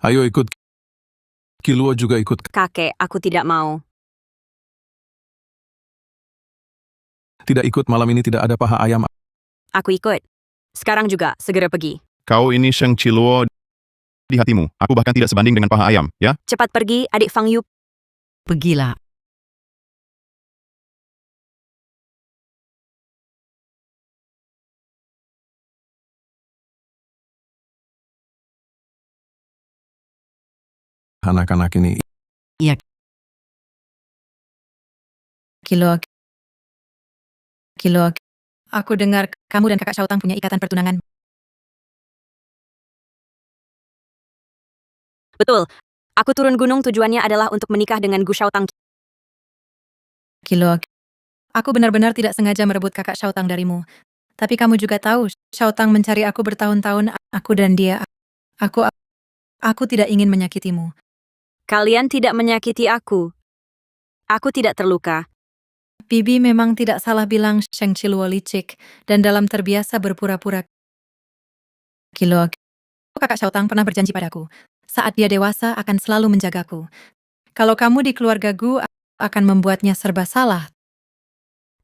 Ayo ikut. Kiluo juga ikut. Kakek, aku tidak mau. Tidak ikut malam ini tidak ada paha ayam. Aku ikut. Sekarang juga, segera pergi. Kau ini Sheng Chiluo di hatimu. Aku bahkan tidak sebanding dengan paha ayam, ya? Cepat pergi, adik Fang Yu. Pergilah. Anak-anak ini. Kiluo. Aku dengar kamu dan kakak Xiaotang punya ikatan pertunangan. Betul. Aku turun gunung tujuannya adalah untuk menikah dengan Gu Xiaotang. Kiluo. Aku benar-benar tidak sengaja merebut kakak Xiaotang darimu. Tapi kamu juga tahu, Xiaotang mencari aku bertahun-tahun, aku dan dia. Aku tidak ingin menyakitimu. Kalian tidak menyakiti aku. Aku tidak terluka. Bibi memang tidak salah bilang Sheng Chiluo licik dan dalam terbiasa berpura-pura. Kiluo. Kakak Xiaotang pernah berjanji padaku, saat dia dewasa akan selalu menjagaku. Kalau kamu di keluarga Gu akan membuatnya serba salah.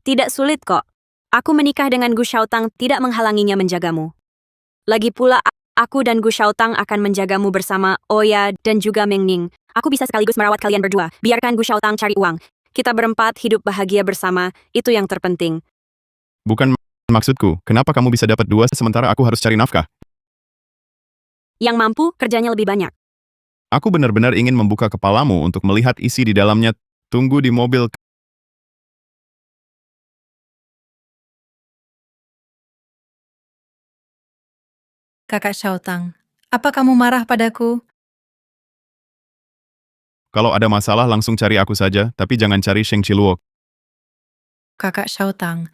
Tidak sulit kok. Aku menikah dengan Gu Xiaotang tidak menghalanginya menjagamu. Lagi pula, aku dan Gu Xiaotang akan menjagamu bersama Oya dan juga Meng Ning. Aku bisa sekaligus merawat kalian berdua. Biarkan Gu Xiaotang cari uang. Kita berempat hidup bahagia bersama, itu yang terpenting. Bukan maksudku, kenapa kamu bisa dapat dua sementara aku harus cari nafkah? Yang mampu, kerjanya lebih banyak. Aku benar-benar ingin membuka kepalamu untuk melihat isi di dalamnya. Tunggu di mobil. Kakak Xiaotang, apa kamu marah padaku? Kalau ada masalah langsung cari aku saja, tapi jangan cari Sheng Chiluo. Kakak Xiaotang,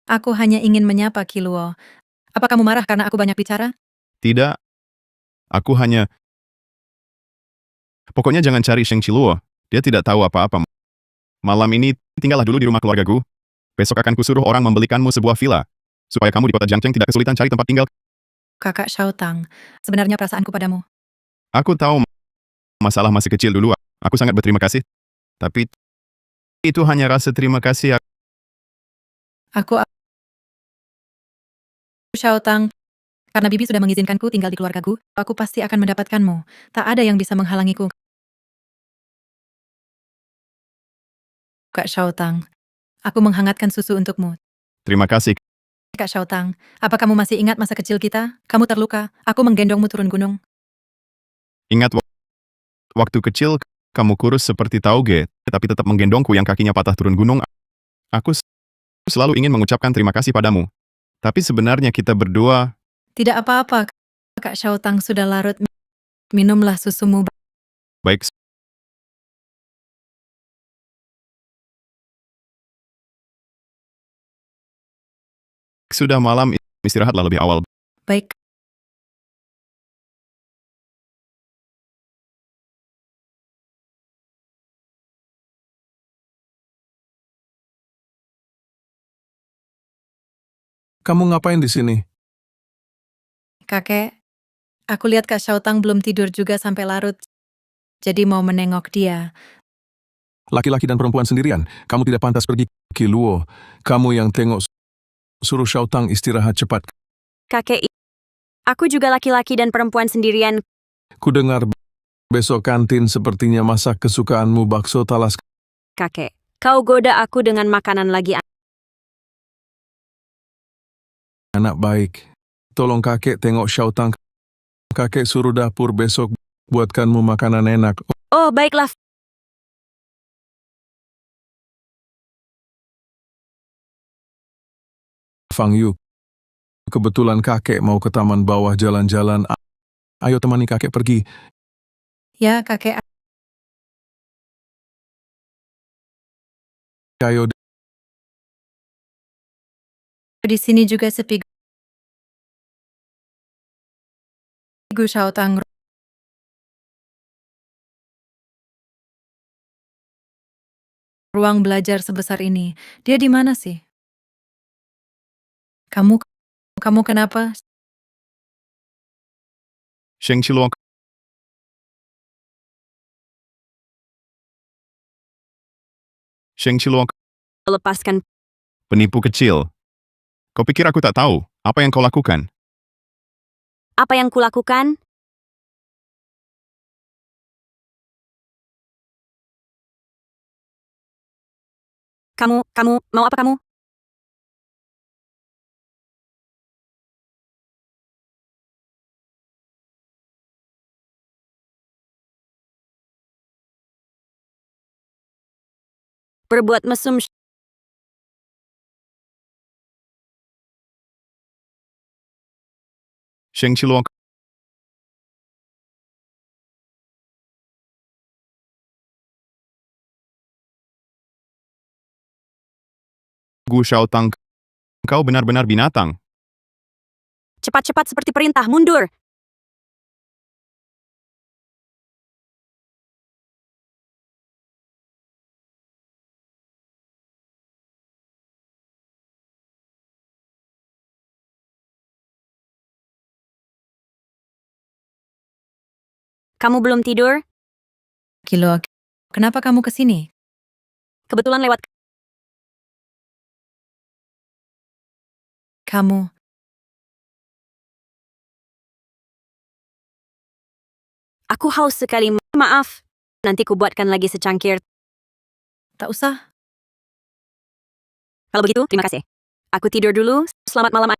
aku hanya ingin menyapa Kiluo. Apa kamu marah karena aku banyak bicara? Tidak. Aku hanya... Pokoknya jangan cari Sheng Chiluo. Dia tidak tahu apa-apa. Malam ini, tinggallah dulu di rumah keluargaku. Besok akan kusuruh orang membelikanmu sebuah villa. Supaya kamu di kota Jiangcheng tidak kesulitan cari tempat tinggal. Kakak Xiaotang, sebenarnya perasaanku padamu. Aku tahu masalah masih kecil dulu. Aku sangat berterima kasih. Tapi itu hanya rasa terima kasih. Aku Xiaotang, karena Bibi sudah mengizinkanku tinggal di keluargaku, aku pasti akan mendapatkanmu. Tak ada yang bisa menghalangiku. Kak Xiaotang, aku menghangatkan susu untukmu. Terima kasih. Kak Xiaotang, apa kamu masih ingat masa kecil kita? Kamu terluka, aku menggendongmu turun gunung. Ingat waktu kecil, kamu kurus seperti tauge, tapi tetap menggendongku yang kakinya patah turun gunung. Aku selalu ingin mengucapkan terima kasih padamu. Tapi sebenarnya kita berdua... Tidak apa-apa, Kak Xiaotang sudah larut. Minumlah susumu. Baik. Sudah malam, istirahatlah lebih awal. Baik. Kamu ngapain di sini? Kakek, aku lihat Kak Xiaotang belum tidur juga sampai larut. Jadi mau menengok dia. Laki-laki dan perempuan sendirian. Kamu tidak pantas pergi. Kiluo, kamu yang tengok. Suruh Xiaotang istirahat cepat. Kakek, aku juga laki-laki dan perempuan sendirian. Ku dengar besok kantin sepertinya masak kesukaanmu bakso talas. Kakek, kau goda aku dengan makanan lagi. Anak baik. Tolong kakek tengok Xiaotang. Kakek suruh dapur besok buatkanmu makanan enak. Oh, baiklah. Fang Yu. Kebetulan kakek mau ke taman bawah jalan-jalan. Ayo temani kakek pergi. Ya, kakek. Ayo. Di sini juga sepi. Gu Xiaotang. Ruang belajar sebesar ini. Dia di mana sih? Kamu kenapa? Sheng Qiluo. Sheng Qiluo, Lepaskan. penipu kecil. Kau pikir aku tak tahu apa yang kau lakukan? Apa yang kulakukan? Kamu, mau apa kamu? Berbuat mesum. Sheng Qiluo. Gu Shaotang, kau benar-benar binatang. Cepat-cepat seperti perintah, mundur. Kamu belum tidur? Qiluo, kenapa kamu ke sini? Kebetulan lewat. Kamu, Aku haus sekali. Maaf. Nanti kubuatkan lagi secangkir. tak usah. Kalau begitu, terima kasih. Aku tidur dulu. Selamat malam.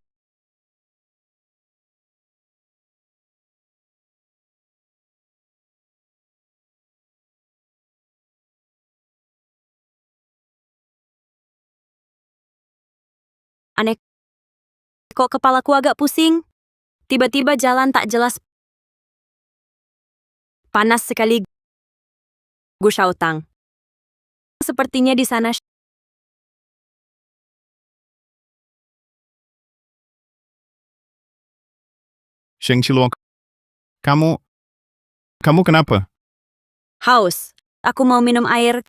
Aneh. Kok kepalaku agak pusing? Tiba-tiba jalan tak jelas. Panas sekali. Gu Shaotang. Sepertinya di sana. Sheng Qiluo, kamu kenapa? Haus. Aku mau minum air.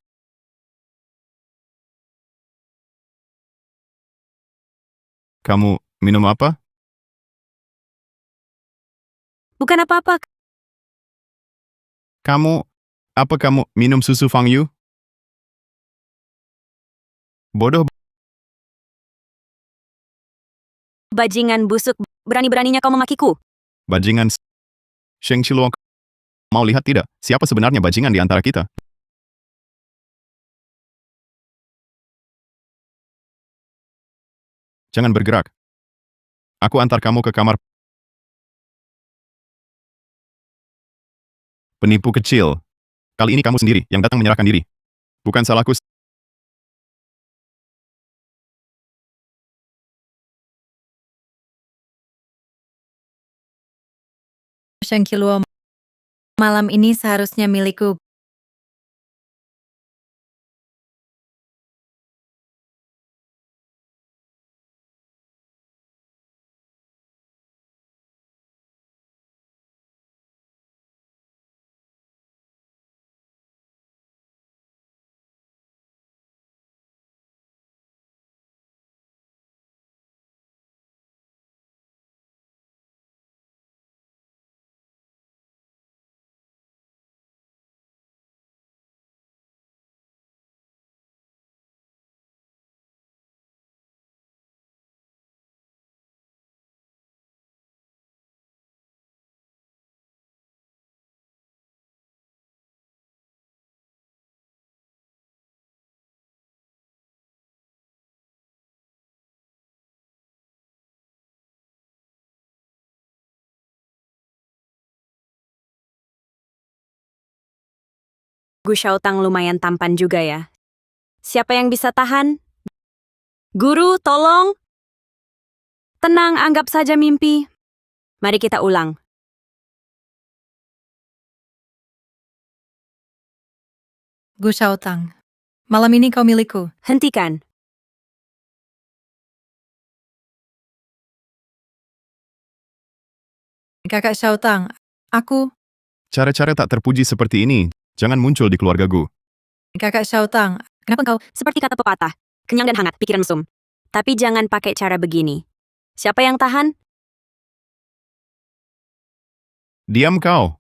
Kamu minum apa? Bukan apa-apa. Apa kamu minum susu Fang Yu? Bodoh. Bajingan busuk. Berani-beraninya kau memakiku. Bajingan. Sheng Qiluo, mau lihat tidak siapa sebenarnya bajingan di antara kita? Jangan bergerak. Aku antar kamu ke kamar. Penipu kecil. Kali ini kamu sendiri yang datang menyerahkan diri. Bukan salahku. Sheng Qiluo, malam ini seharusnya milikku. Gu Shaotang lumayan tampan juga ya. Siapa yang bisa tahan? Guru, tolong. Tenang, anggap saja mimpi. Mari kita ulang. Gu Shaotang, malam ini kau milikku. Hentikan. Kakak Shaotang, aku... Cara-cara tak terpuji seperti ini jangan muncul di keluarga Gu. Kakak Shaotang, kenapa kau... Seperti kata pepatah, kenyang dan hangat, pikiran mesum. Tapi jangan pakai cara begini. Siapa yang tahan? Diam kau.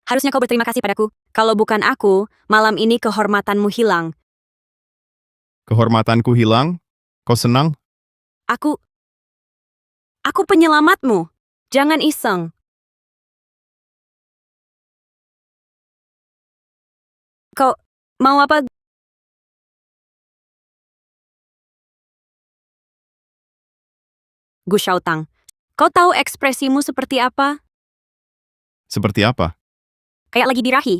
Harusnya kau berterima kasih padaku. Kalau bukan aku, malam ini kehormatanmu hilang. Kehormatanku hilang? Kau senang? Aku penyelamatmu. Jangan iseng. Kau mau apa? Gu Xiaotang, kau tahu ekspresimu seperti apa? Seperti apa? Kayak lagi birahi.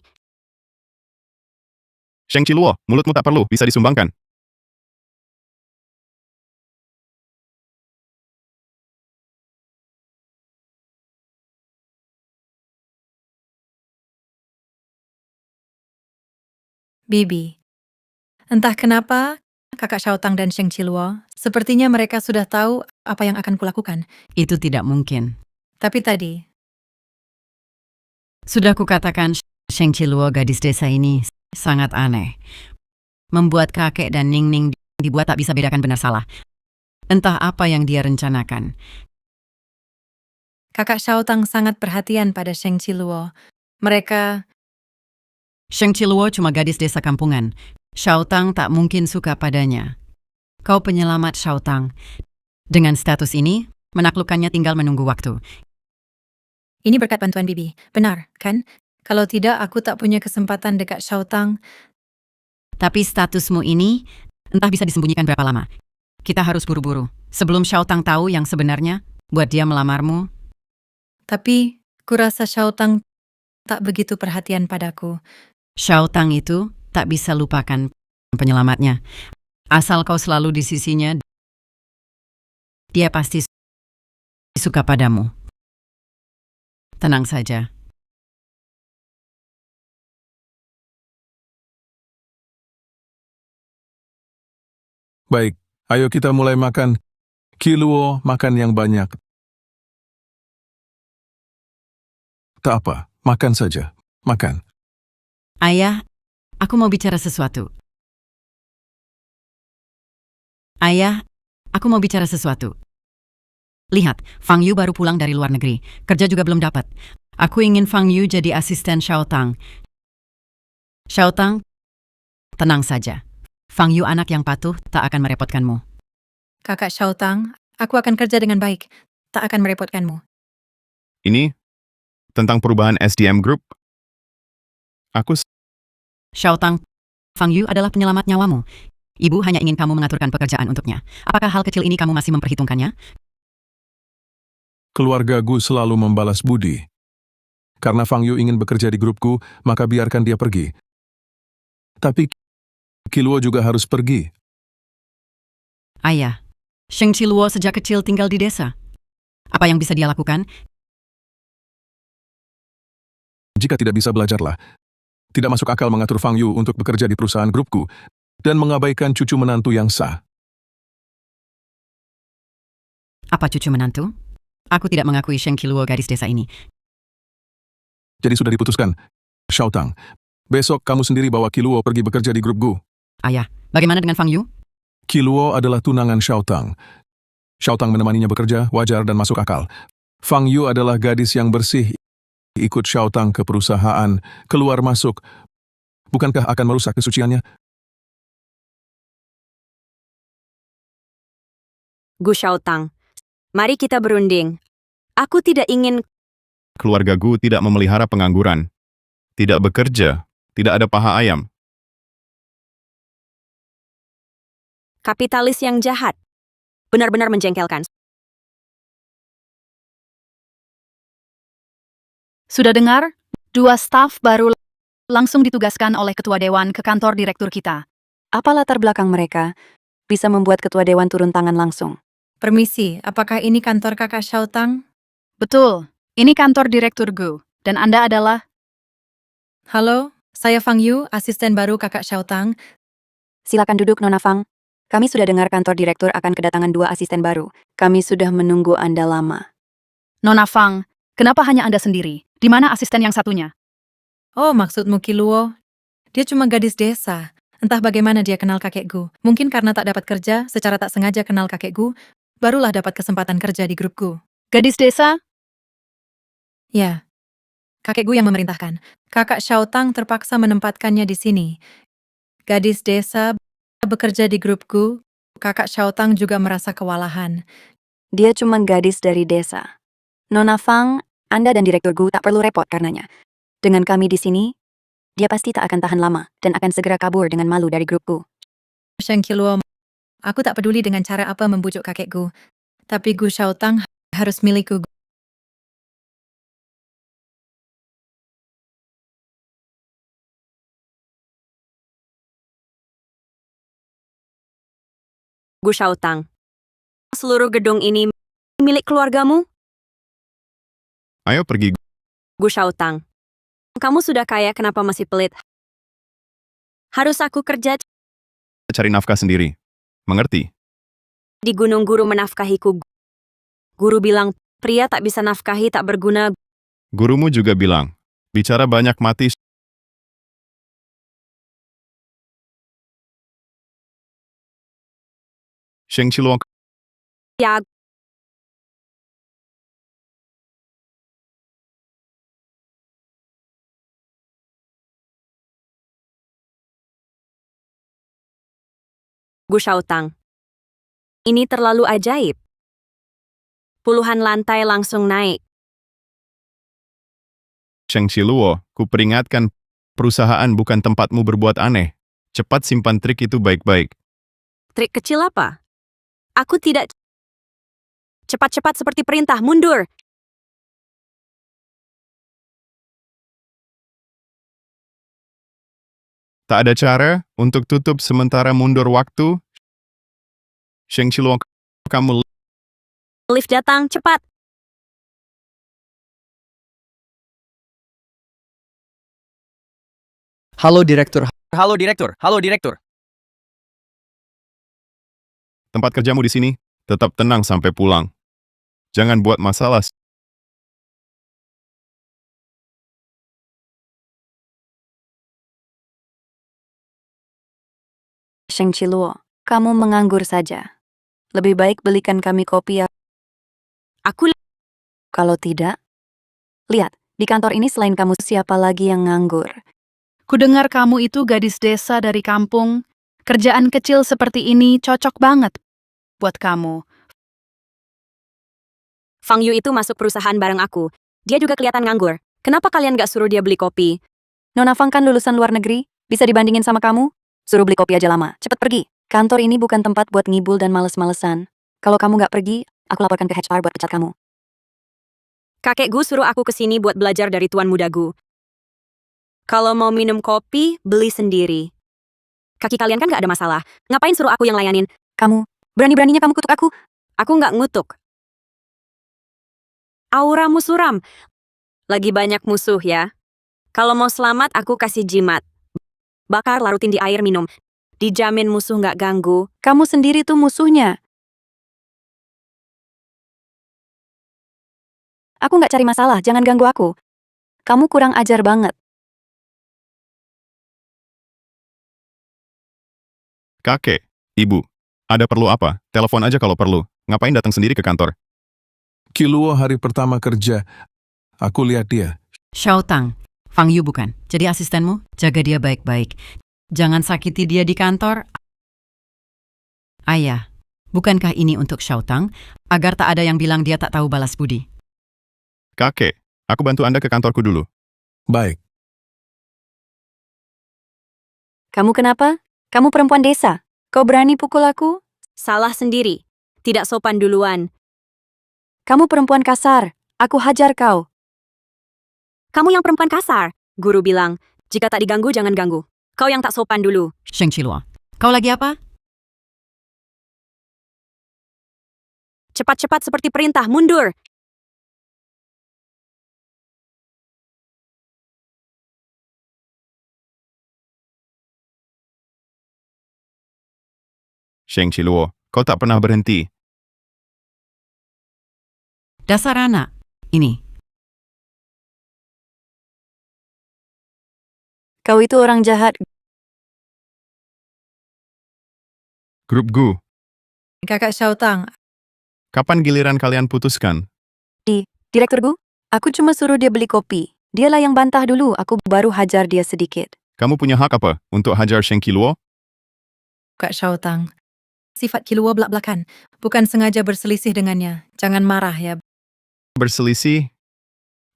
Sheng Qiluo, mulutmu tak perlu, bisa disumbangkan. Bibi. Entah kenapa, kakak Xiaotang dan Sheng Qiluo, sepertinya mereka sudah tahu apa yang akan kulakukan. Itu tidak mungkin. Tapi tadi, Sudah kukatakan, Sheng Qiluo gadis desa ini sangat aneh. Membuat kakek dan Ningning dibuat tak bisa bedakan benar salah. Entah apa yang dia rencanakan. kakak Xiaotang sangat perhatian pada Sheng Qiluo. Mereka, Sheng Qiluo cuma gadis desa kampungan. Xiaotang tak mungkin suka padanya. Kau penyelamat Xiaotang. Dengan status ini, menaklukkannya tinggal menunggu waktu. ini berkat bantuan Bibi. Benar, kan? Kalau tidak, aku tak punya kesempatan dekat Xiaotang. Tapi statusmu ini entah bisa disembunyikan berapa lama. Kita harus buru-buru. Sebelum Xiaotang tahu yang sebenarnya, buat dia melamarmu. Tapi, kurasa Xiaotang tak begitu perhatian padaku. Xiaotang itu tak bisa lupakan penyelamatnya. Asal kau selalu di sisinya, dia pasti suka padamu. Tenang saja. Baik, ayo kita mulai makan. Qiluo, makan yang banyak. Tak apa, makan saja. Makan. Ayah, aku mau bicara sesuatu. Ayah, aku mau bicara sesuatu. Lihat, Fang Yu baru pulang dari luar negeri. Kerja juga belum dapat. Aku ingin Fang Yu jadi asisten Xiaotang. Xiaotang, tenang saja. Fang Yu anak yang patuh tak akan merepotkanmu. Kakak Xiaotang, aku akan kerja dengan baik. Tak akan merepotkanmu. Ini tentang perubahan SDM Group. Aku Xiaotang, Fang Yu adalah penyelamat nyawamu. Ibu hanya ingin kamu mengaturkan pekerjaan untuknya. Apakah hal kecil ini kamu masih memperhitungkannya? Keluarga Gu selalu membalas budi. Karena Fang Yu ingin bekerja di grupku, maka biarkan dia pergi. Tapi Qiluo juga harus pergi. Ayah, Sheng Qiluo sejak kecil tinggal di desa. Apa yang bisa dia lakukan? Jika tidak bisa belajarlah. Tidak masuk akal mengatur Fang Yu untuk bekerja di perusahaan grupku dan mengabaikan cucu menantu yang sah. Apa cucu menantu? Aku tidak mengakui Sheng Qiluo gadis desa ini. Jadi sudah diputuskan. Xiaotang, besok kamu sendiri bawa Qiluo pergi bekerja di grup Gu. Ayah, bagaimana dengan Fang Yu? Qiluo adalah tunangan Xiaotang. Xiaotang menemaninya bekerja, wajar dan masuk akal. Fang Yu adalah gadis yang bersih, ikut Xiaotang ke perusahaan, keluar masuk. Bukankah akan merusak kesuciannya? Gu Xiaotang, mari kita berunding. Aku tidak ingin keluarga Gu tidak memelihara pengangguran. Tidak bekerja, tidak ada paha ayam. kapitalis yang jahat. Benar-benar menjengkelkan. Sudah dengar? 2 staf baru langsung ditugaskan oleh ketua dewan ke kantor direktur kita. Apa latar belakang mereka? Bisa membuat ketua dewan turun tangan langsung. Permisi, apakah ini kantor kakak Xiaotang? Betul, ini kantor direktur Gu. Dan Anda adalah? Halo, saya Fang Yu, asisten baru kakak Xiaotang. Silakan duduk, Nona Fang. Kami sudah dengar kantor direktur akan kedatangan 2 asisten baru. Kami sudah menunggu Anda lama. Nona Fang, kenapa hanya Anda sendiri? Di mana asisten yang satunya? Oh, maksudmu Qiluo? Dia cuma gadis desa. Entah bagaimana dia kenal kakek Gu. Mungkin karena tak dapat kerja, secara tak sengaja kenal kakek Gu, barulah dapat kesempatan kerja di grup Gu. Gadis desa? Ya, Kakek Gu yang memerintahkan. Kakak Xiaotang terpaksa menempatkannya di sini. Gadis desa bekerja di grup Gu. Kakak Xiaotang juga merasa kewalahan. Dia cuma gadis dari desa. Nona Fang, Anda dan Direktur Gu tak perlu repot karenanya. Dengan kami di sini, dia pasti tak akan tahan lama dan akan segera kabur dengan malu dari grup Gu. Sheng Qiluo, aku tak peduli dengan cara apa membujuk kakek Gu. Tapi Gu Xiaotang harus milikku. Gu Xiaotang. Seluruh gedung ini milik keluargamu? Ayo pergi. Gu Xiaotang. Kamu sudah kaya, kenapa masih pelit? Harus aku kerja Cari nafkah sendiri. Mengerti? di gunung, guru menafkahiku. Guru bilang, pria tak bisa nafkahi tak berguna. Gurumu juga bilang, bicara banyak mati. Sheng Qiluo, Ya, Gu Xiaotang. Ini terlalu ajaib. Puluhan lantai langsung naik. Sheng Qiluo, kuperingatkan, perusahaan bukan tempatmu berbuat aneh. Cepat simpan trik itu baik-baik. Trik kecil apa? Aku tidak cepat-cepat seperti perintah, mundur. Tak ada cara untuk tutup sementara mundur waktu. Sheng Qiluo, kamu Lift datang, cepat. Halo Direktur. Halo Direktur, halo Direktur. tempat kerjamu di sini, tetap tenang sampai pulang. Jangan buat masalah. Sheng Qiluo, kamu menganggur saja. Lebih baik belikan kami kopi ya. Aku Kalau tidak, lihat, di kantor ini selain kamu siapa lagi yang nganggur? Kudengar kamu itu gadis desa dari kampung. Kerjaan kecil seperti ini cocok banget buat kamu. Fang Yu itu masuk perusahaan bareng aku. Dia juga kelihatan nganggur. Kenapa kalian gak suruh dia beli kopi? Nona Fang kan lulusan luar negeri, bisa dibandingin sama kamu? Suruh beli kopi aja lama, cepet pergi. Kantor ini bukan tempat buat ngibul dan males-malesan. Kalau kamu gak pergi, aku laporkan ke HR buat pecat kamu. Kakek Gu suruh aku kesini buat belajar dari tuan muda Gu. Kalau mau minum kopi, beli sendiri. Kaki kalian kan gak ada masalah. Ngapain suruh aku yang layanin? Kamu, berani-beraninya kamu kutuk aku? Aku gak ngutuk. Auramu suram. Lagi banyak musuh ya. Kalau mau selamat, aku kasih jimat. Bakar, larutin di air, minum. Dijamin musuh gak ganggu. Kamu sendiri tuh musuhnya. Aku gak cari masalah, jangan ganggu aku. Kamu kurang ajar banget. Kakek, ibu, ada perlu apa? Telepon aja kalau perlu. Ngapain datang sendiri ke kantor? Qiluo hari pertama kerja. Aku lihat dia. Xiaotang, Fang Yu bukan. Jadi asistenmu, jaga dia baik-baik. Jangan sakiti dia di kantor. Ayah, bukankah ini untuk Xiaotang? Agar tak ada yang bilang dia tak tahu balas budi. Kakek, aku bantu Anda ke kantorku dulu. Baik. Kamu kenapa? Kamu perempuan desa. Kau berani pukul aku? Salah sendiri. Tidak sopan duluan. Kamu perempuan kasar. Aku hajar kau. Kamu yang perempuan kasar. Guru bilang, jika tak diganggu, jangan ganggu. Kau yang tak sopan dulu. Sheng Qiluo, kau lagi apa? Cepat-cepat seperti perintah, mundur. Sheng Qiluo, kau tak pernah berhenti. Dasar anak. Ini. Kau itu orang jahat. Grup Gu, Kakak Xiaotang, kapan giliran kalian putuskan? Direktur Gu, aku cuma suruh dia beli kopi. Dialah yang bantah dulu, aku baru hajar dia sedikit. Kamu punya hak apa untuk hajar Sheng Qiluo? Kak Xiaotang, sifat Qiluo belak-belakan. Bukan sengaja berselisih dengannya. Jangan marah ya. Berselisih?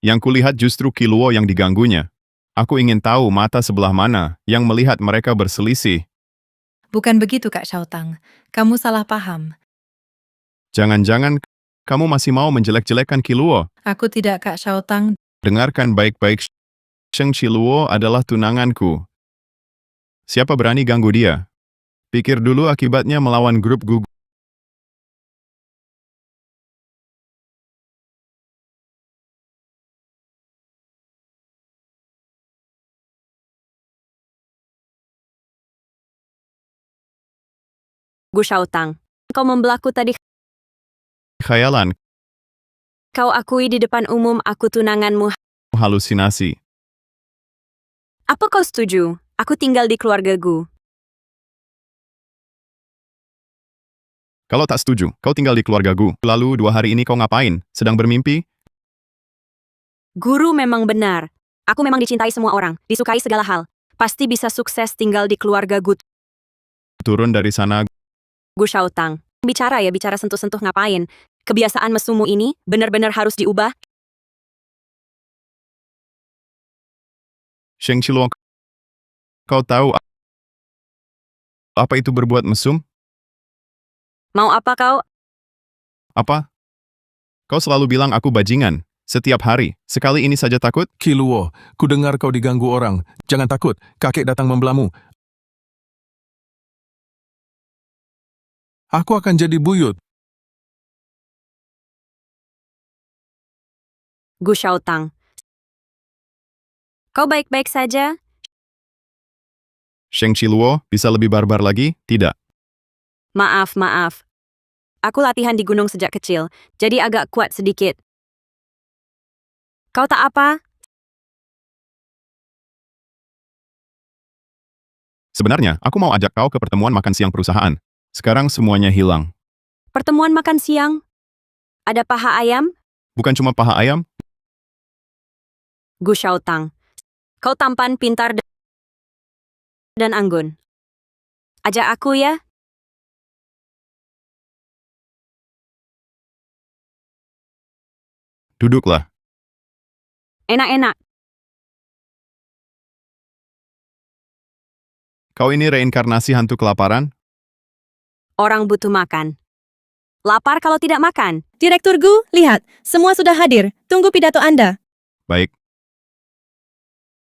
Yang kulihat justru Qiluo yang diganggunya. Aku ingin tahu mata sebelah mana yang melihat mereka berselisih. Bukan begitu Kak Xiaotang. Kamu salah paham. Jangan-jangan kamu masih mau menjelek-jelekan Qiluo? Aku tidak Kak Xiaotang. Dengarkan baik-baik, Sheng Qiluo adalah tunanganku. Siapa berani ganggu dia? Pikir dulu akibatnya melawan grup Gu. Gu Xiaotang, kau membelaku tadi. Khayalan, Kau akui di depan umum aku tunanganmu. halusinasi. Apa kau setuju? Aku tinggal di keluarga Gu. Kalau tak setuju, kau tinggal di keluarga Gu. Lalu 2 hari ini kau ngapain? Sedang bermimpi? Guru memang benar. Aku memang dicintai semua orang, disukai segala hal. Pasti bisa sukses tinggal di keluarga Gu. Turun dari sana. Gu Xiaotang, bicara sentuh-sentuh ngapain? Kebiasaan mesumu ini benar-benar harus diubah. Sheng Qiluo, kau tahu apa itu berbuat mesum? Mau apa kau? Apa? Kau selalu bilang aku bajingan. Setiap hari. Sekali ini saja takut? Qiluo, ku dengar kau diganggu orang. Jangan takut, kakek datang membelamu. Aku akan jadi buyut. Gu Xiaotang, kau baik-baik saja? Sheng Qiluo, bisa lebih barbar lagi? Tidak. Maaf. Aku latihan di gunung sejak kecil, jadi agak kuat sedikit. Kau tak apa? Sebenarnya, aku mau ajak kau ke pertemuan makan siang perusahaan. Sekarang semuanya hilang. Pertemuan makan siang? Ada paha ayam? Bukan cuma paha ayam, Gu Xiaotang, kau tampan, pintar, dan anggun. Ajak aku ya? duduklah. Enak-enak. Kau ini reinkarnasi hantu kelaparan? Orang butuh makan. Lapar kalau tidak makan. Direktur Gu, lihat. Semua sudah hadir. Tunggu pidato Anda. Baik.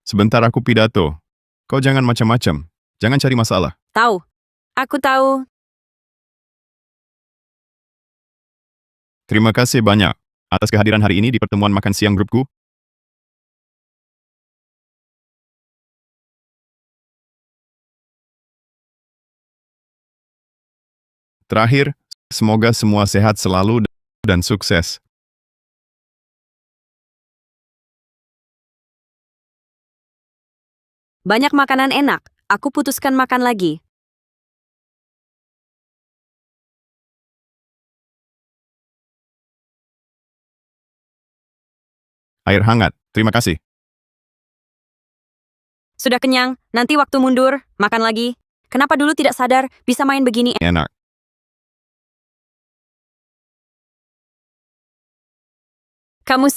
Sebentar aku pidato. Kau jangan macam-macam. Jangan cari masalah. Tahu. Aku tahu. Terima kasih banyak atas kehadiran hari ini di pertemuan makan siang grupku. Terakhir, semoga semua sehat selalu dan sukses. Banyak makanan enak. Aku putuskan makan lagi. Air hangat. Terima kasih. Sudah kenyang, nanti waktu mundur, makan lagi. Kenapa dulu tidak sadar bisa main begini? Enak. Kamu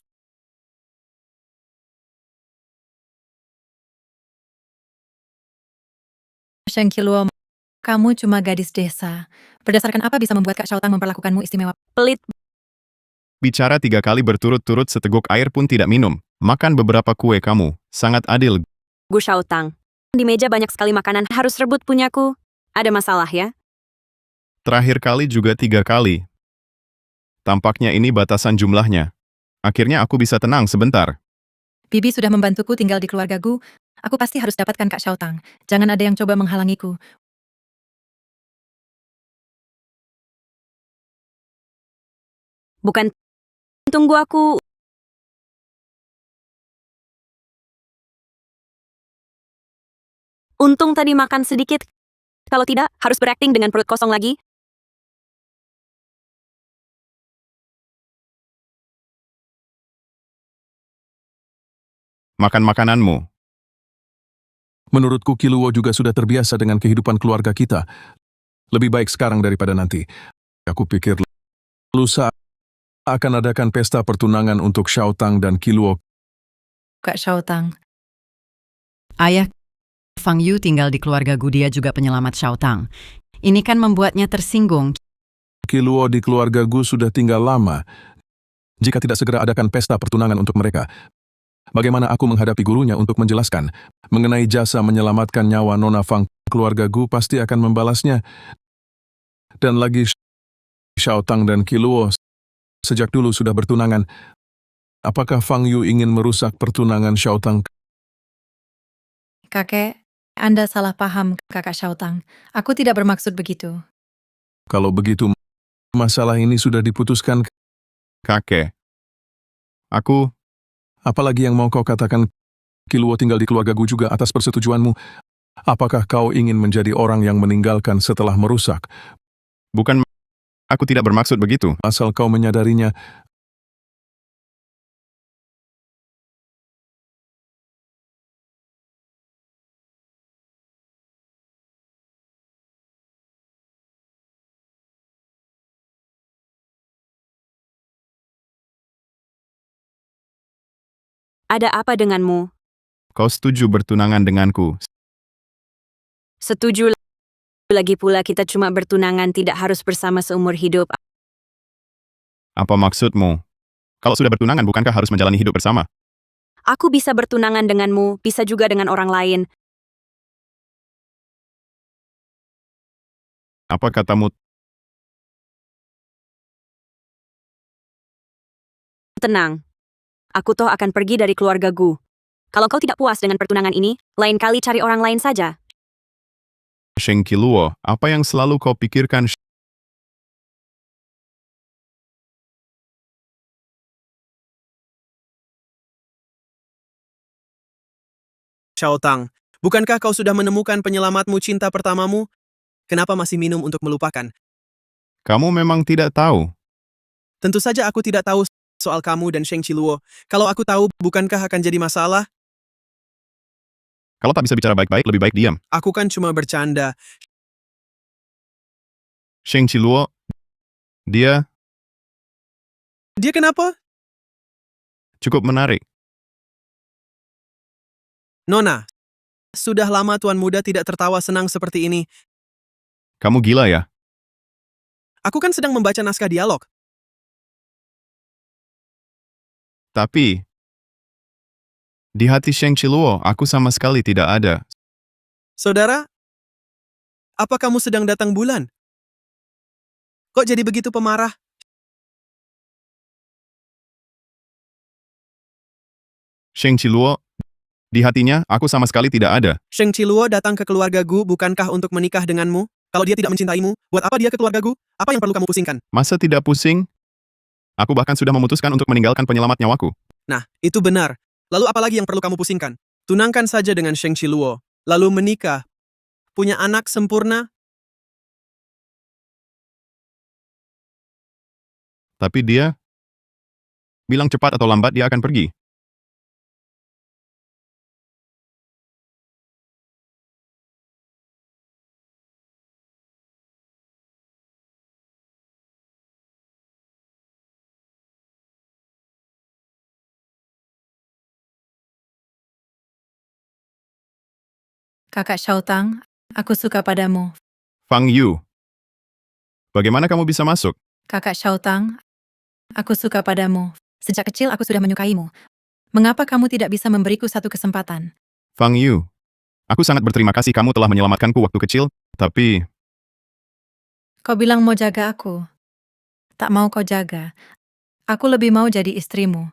Sheng Qiluo, kamu cuma gadis desa. Berdasarkan apa bisa membuat Kak Xiaotang memperlakukanmu istimewa? pelit. Bicara 3 kali berturut-turut seteguk air pun tidak minum. Makan beberapa kue kamu. Sangat adil. Gu Xiaotang. Di meja banyak sekali makanan, harus rebut punyaku. Ada masalah ya? Terakhir kali juga 3 kali. Tampaknya ini batasan jumlahnya. Akhirnya aku bisa tenang sebentar. Bibi sudah membantuku tinggal di keluarga Gu. Aku pasti harus dapatkan Kak Xiaotang. Jangan ada yang coba menghalangiku. Bukan. Tunggu aku. Untung tadi makan sedikit. Kalau tidak, harus berakting dengan perut kosong lagi. makan makananmu. Menurutku Kiluo juga sudah terbiasa dengan kehidupan keluarga kita. Lebih baik sekarang daripada nanti. Aku pikir lusa akan adakan pesta pertunangan untuk Xiaotang dan Kiluo. Kak Xiaotang. Ayah Fang Yu tinggal di keluarga Gu, dia juga penyelamat Xiaotang. Ini kan membuatnya tersinggung. Kiluo di keluarga Gu sudah tinggal lama. Jika tidak segera adakan pesta pertunangan untuk mereka, bagaimana aku menghadapi gurunya untuk menjelaskan mengenai jasa menyelamatkan nyawa Nona Fang? Keluarga Gu pasti akan membalasnya. Dan lagi Xiaotang dan Kiluo sejak dulu sudah bertunangan. Apakah Fang Yu ingin merusak pertunangan Xiaotang? Kakek, Anda salah paham, Kakak Xiaotang. Aku tidak bermaksud begitu. Kalau begitu, masalah ini sudah diputuskan. Kakek. Aku, Apalagi yang mau kau katakan? Kiluo tinggal di keluarga Gu juga atas persetujuanmu. Apakah kau ingin menjadi orang yang meninggalkan setelah merusak? bukan, aku tidak bermaksud begitu. Asal kau menyadarinya. Ada apa denganmu? Kau setuju bertunangan denganku? Setuju. Lagi pula kita cuma bertunangan, tidak harus bersama seumur hidup. Apa maksudmu? Kalau sudah bertunangan, bukankah harus menjalani hidup bersama? Aku bisa bertunangan denganmu, bisa juga dengan orang lain. Apa katamu? Tenang. Aku toh akan pergi dari keluarga Gu. Kalau kau tidak puas dengan pertunangan ini, lain kali cari orang lain saja. Sheng Kiluo, apa yang selalu kau pikirkan? Xiaotang, bukankah kau sudah menemukan penyelamatmu cinta pertamamu? Kenapa masih minum untuk melupakan? Kamu memang tidak tahu. Tentu saja aku tidak tahu soal kamu dan Sheng Qiluo. Kalau aku tahu, bukankah akan jadi masalah? Kalau tak bisa bicara baik-baik, lebih baik diam. Aku kan cuma bercanda. Sheng Qiluo, dia Dia kenapa? cukup menarik. Nona, sudah lama tuan muda tidak tertawa senang seperti ini. Kamu gila ya? Aku kan sedang membaca naskah dialog. Tapi, di hati Sheng Qiluo, aku sama sekali tidak ada. Saudara, apa kamu sedang datang bulan? Kok jadi begitu pemarah? Sheng Qiluo, di hatinya, aku sama sekali tidak ada. Sheng Qiluo datang ke keluarga Gu bukankah untuk menikah denganmu? Kalau dia tidak mencintaimu, buat apa dia ke keluarga Gu? Apa yang perlu kamu pusingkan? Masa tidak pusing? Aku bahkan sudah memutuskan untuk meninggalkan penyelamat nyawaku. Nah, itu benar. Lalu apa lagi yang perlu kamu pusingkan? Tunangkan saja dengan Sheng Qiluo, lalu menikah. Punya anak sempurna. Tapi dia bilang cepat atau lambat dia akan pergi. Kakak Xiaotang, aku suka padamu. Fang Yu, bagaimana kamu bisa masuk? Kakak Xiaotang, aku suka padamu. Sejak kecil aku sudah menyukaimu. Mengapa kamu tidak bisa memberiku satu kesempatan? Fang Yu, aku sangat berterima kasih kamu telah menyelamatkanku waktu kecil, tapi Kau bilang mau jaga aku. Tak mau kau jaga. Aku lebih mau jadi istrimu.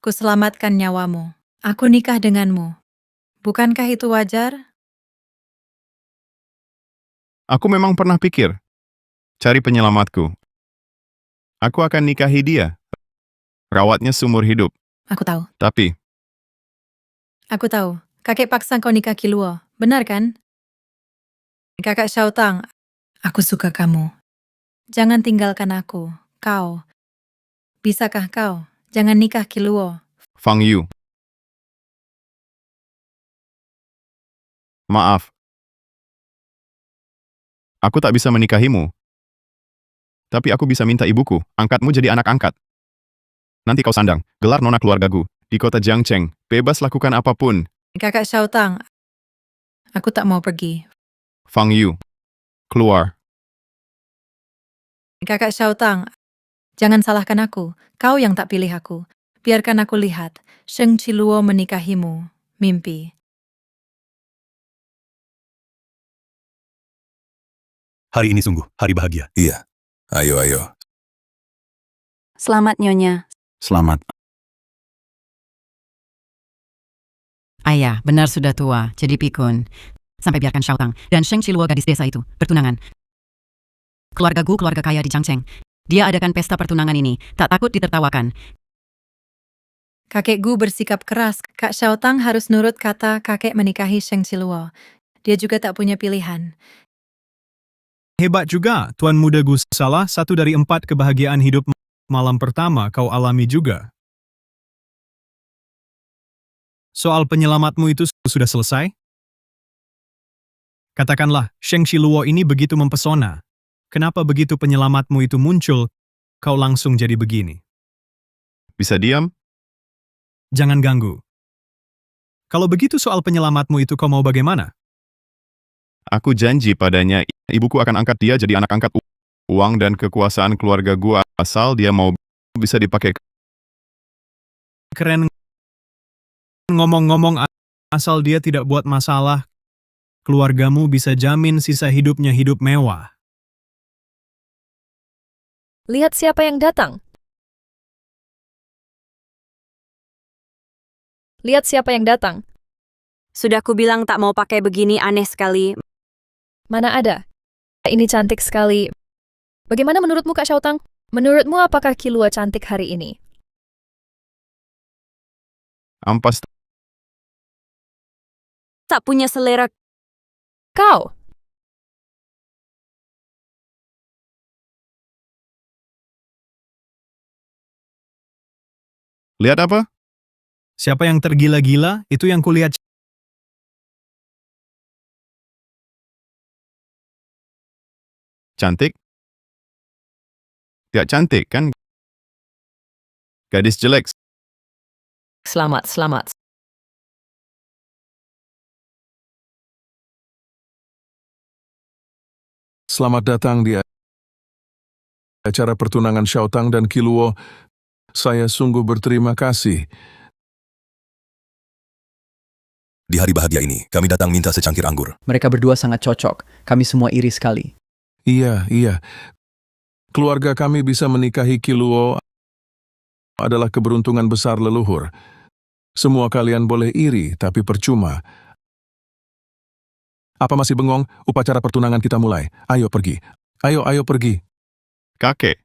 Kuselamatkan nyawamu. Aku nikah denganmu. Bukankah itu wajar? aku memang pernah pikir, cari penyelamatku. Aku akan nikahi dia. Rawatnya seumur hidup. Aku tahu. Tapi, Aku tahu. Kakek paksa kau nikah Qiluo. Benar kan? Kakak Xiaotang, aku suka kamu. Jangan tinggalkan aku. Kau. Bisakah kau? Jangan nikah Qiluo. Fang Yu, Maaf. Aku tak bisa menikahimu. Tapi aku bisa minta ibuku, angkatmu jadi anak angkat. Nanti kau sandang, gelar nona keluargaku, di kota Jiangcheng, bebas lakukan apapun. Kakak Xiaotang, aku tak mau pergi. Fang Yu, keluar. Kakak Xiaotang, jangan salahkan aku. Kau yang tak pilih aku. Biarkan aku lihat. Sheng Qiluo menikahimu. Mimpi. Hari ini sungguh hari bahagia. Iya. Ayo. Selamat Nyonya. Selamat. Ayah, benar sudah tua, jadi pikun. Sampai biarkan Xiaotang dan Sheng Qiluo gadis desa itu bertunangan. Keluarga Gu keluarga kaya di Jiangcheng. Dia adakan pesta pertunangan ini, tak takut ditertawakan. Kakek Gu bersikap keras. Kak Xiaotang harus nurut kata kakek menikahi Sheng Qiluo. Dia juga tak punya pilihan. Hebat juga, Tuan Muda Gu. Salah satu dari 4 kebahagiaan hidup malam pertama kau alami juga. Soal penyelamatmu itu sudah selesai? Katakanlah, Sheng Qiluo ini begitu mempesona. Kenapa begitu penyelamatmu itu muncul, kau langsung jadi begini? Bisa diam? Jangan ganggu. Kalau begitu soal penyelamatmu itu kau mau bagaimana? Aku janji padanya, ibuku akan angkat dia jadi anak angkat. Uang dan kekuasaan keluarga gua asal dia mau bisa dipakai. Keren. Ngomong-ngomong, asal dia tidak buat masalah, keluargamu bisa jamin sisa hidupnya hidup mewah. Lihat siapa yang datang. Lihat siapa yang datang. Sudah kubilang tak mau pakai begini, aneh sekali. Mana ada? Ini cantik sekali. Bagaimana menurutmu, Kak Xiaotang? Menurutmu apakah Qiluo cantik hari ini? Ampas. Tak punya selera. Kau. Lihat apa? Siapa yang tergila-gila, itu yang kulihat. Cantik? Tidak cantik, kan? Gadis jelek. Selamat. Selamat datang di acara pertunangan Xiaotang dan Qiluo. Saya sungguh berterima kasih. Di hari bahagia ini, kami datang minta secangkir anggur. Mereka berdua sangat cocok. Kami semua iri sekali. Iya. Keluarga kami bisa menikahi Qiluo adalah keberuntungan besar leluhur. Semua kalian boleh iri, tapi percuma. Apa masih bengong? Upacara pertunangan kita mulai. Ayo pergi. Ayo pergi. Kakek.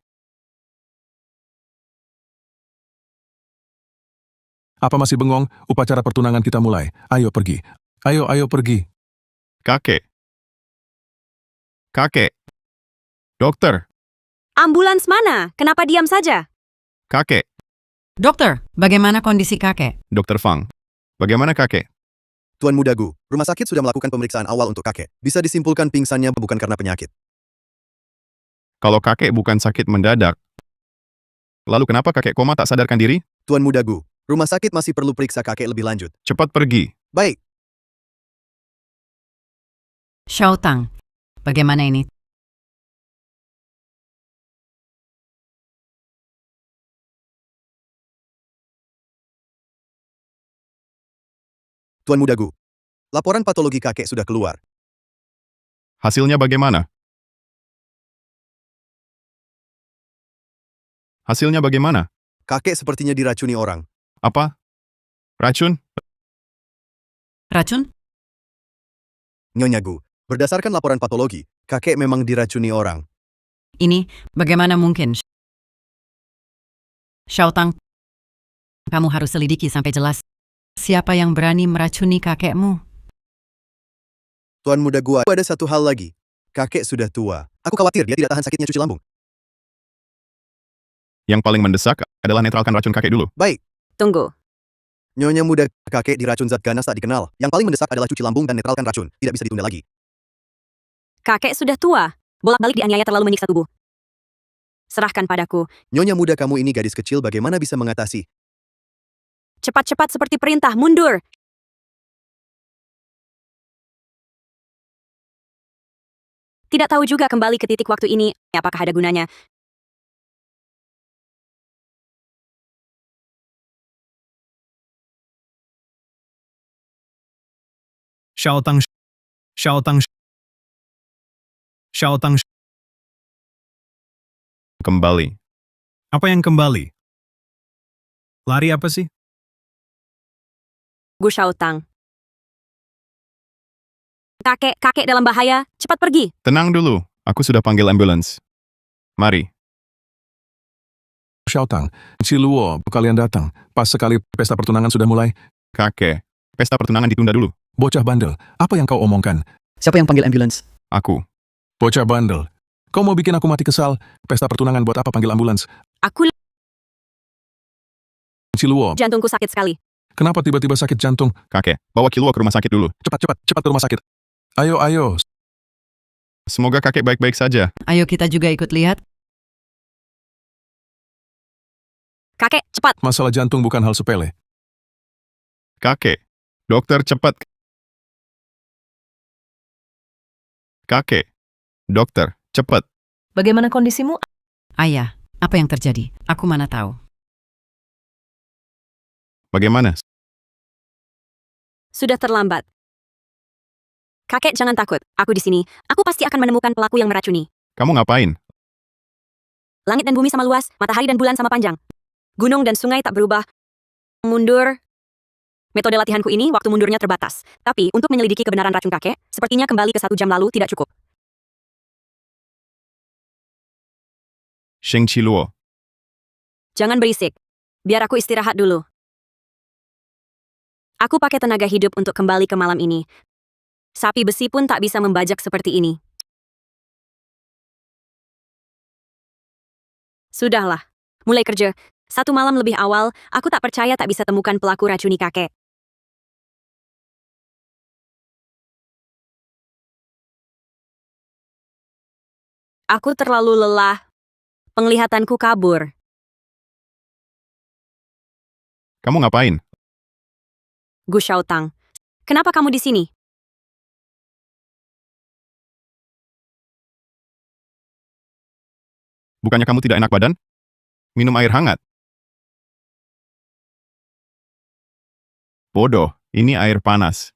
Apa masih bengong? Upacara pertunangan kita mulai. Ayo pergi. Ayo pergi. Kakek. Dokter. Ambulans mana? Kenapa diam saja? Kakek. Dokter, bagaimana kondisi kakek? Dokter Fang. Bagaimana kakek? Tuan Muda Gu, rumah sakit sudah melakukan pemeriksaan awal untuk kakek. Bisa disimpulkan pingsannya bukan karena penyakit. Kalau kakek bukan sakit mendadak, lalu kenapa kakek koma tak sadarkan diri? Tuan Muda Gu, rumah sakit masih perlu periksa kakek lebih lanjut. Cepat pergi. Baik. Xiaotang, bagaimana ini? Tuan Muda Gu, laporan patologi kakek sudah keluar. Hasilnya bagaimana? Kakek sepertinya diracuni orang. Apa? Racun? Racun? Nyonya Gu, berdasarkan laporan patologi, kakek memang diracuni orang. Ini bagaimana mungkin? Xiaotang, kamu harus selidiki sampai jelas. Siapa yang berani meracuni kakekmu? Tuan Muda Gu, ada satu hal lagi. Kakek sudah tua. Aku khawatir dia tidak tahan sakitnya cuci lambung. Yang paling mendesak adalah netralkan racun kakek dulu. Baik. Tunggu. Nyonya muda, kakek diracun zat ganas tak dikenal. Yang paling mendesak adalah cuci lambung dan netralkan racun. Tidak bisa ditunda lagi. Kakek sudah tua. Bolak-balik dianiaya terlalu menyiksa tubuh. Serahkan padaku. Nyonya muda, kamu ini gadis kecil, bagaimana bisa mengatasi? Cepat-cepat seperti perintah, mundur. Tidak tahu juga kembali ke titik waktu ini, apakah ada gunanya. Xiaotang, Xiaotang, Xiaotang. Kembali. Apa yang kembali? Lari apa sih? Gu Xiaotang. Kakek dalam bahaya, cepat pergi. Tenang dulu, aku sudah panggil ambulans. Mari. Xiaotang, si Luo, kalian datang. Pas sekali pesta pertunangan sudah mulai. Kakek, pesta pertunangan ditunda dulu. Bocah bandel, apa yang kau omongkan? Siapa yang panggil ambulans? Aku. Bocah bandel. Kau mau bikin aku mati kesal? Pesta pertunangan buat apa panggil ambulans? Aku Si Luo, jantungku sakit sekali. kenapa tiba-tiba sakit jantung? Kakek, bawa Kiluo ke rumah sakit dulu. Cepat ke rumah sakit. Ayo. Semoga kakek baik-baik saja. Ayo kita juga ikut lihat. Kakek, cepat. Masalah jantung bukan hal sepele. Kakek, dokter cepat. Kakek, dokter, cepat. Bagaimana kondisimu? Ayah, apa yang terjadi? Aku mana tahu. Bagaimana? Sudah terlambat. Kakek, jangan takut. Aku di sini. Aku pasti akan menemukan pelaku yang meracuni. Kamu ngapain? Langit dan bumi sama luas, matahari dan bulan sama panjang. Gunung dan sungai tak berubah. Mundur. Metode latihanku ini waktu mundurnya terbatas. Tapi untuk menyelidiki kebenaran racun kakek, sepertinya kembali ke 1 jam lalu tidak cukup. Sheng Qiluo. Jangan berisik. Biar aku istirahat dulu. Aku pakai tenaga hidup untuk kembali ke malam ini. Sapi besi pun tak bisa membajak seperti ini. Sudahlah. Mulai kerja. 1 malam lebih awal, aku tak percaya tak bisa temukan pelaku racuni kakek. Aku terlalu lelah. Penglihatanku kabur. Kamu ngapain? Gu Xiaotang. Kenapa kamu di sini? Bukannya kamu tidak enak badan? Minum air hangat. Bodoh, ini air panas.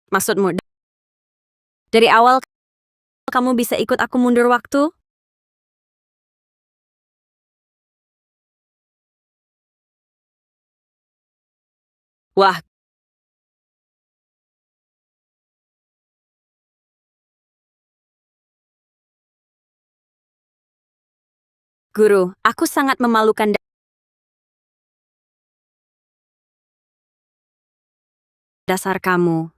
Maksudmu, dari awal kamu bisa ikut aku mundur waktu? Wah. Guru, aku sangat memalukan. Dasar kamu.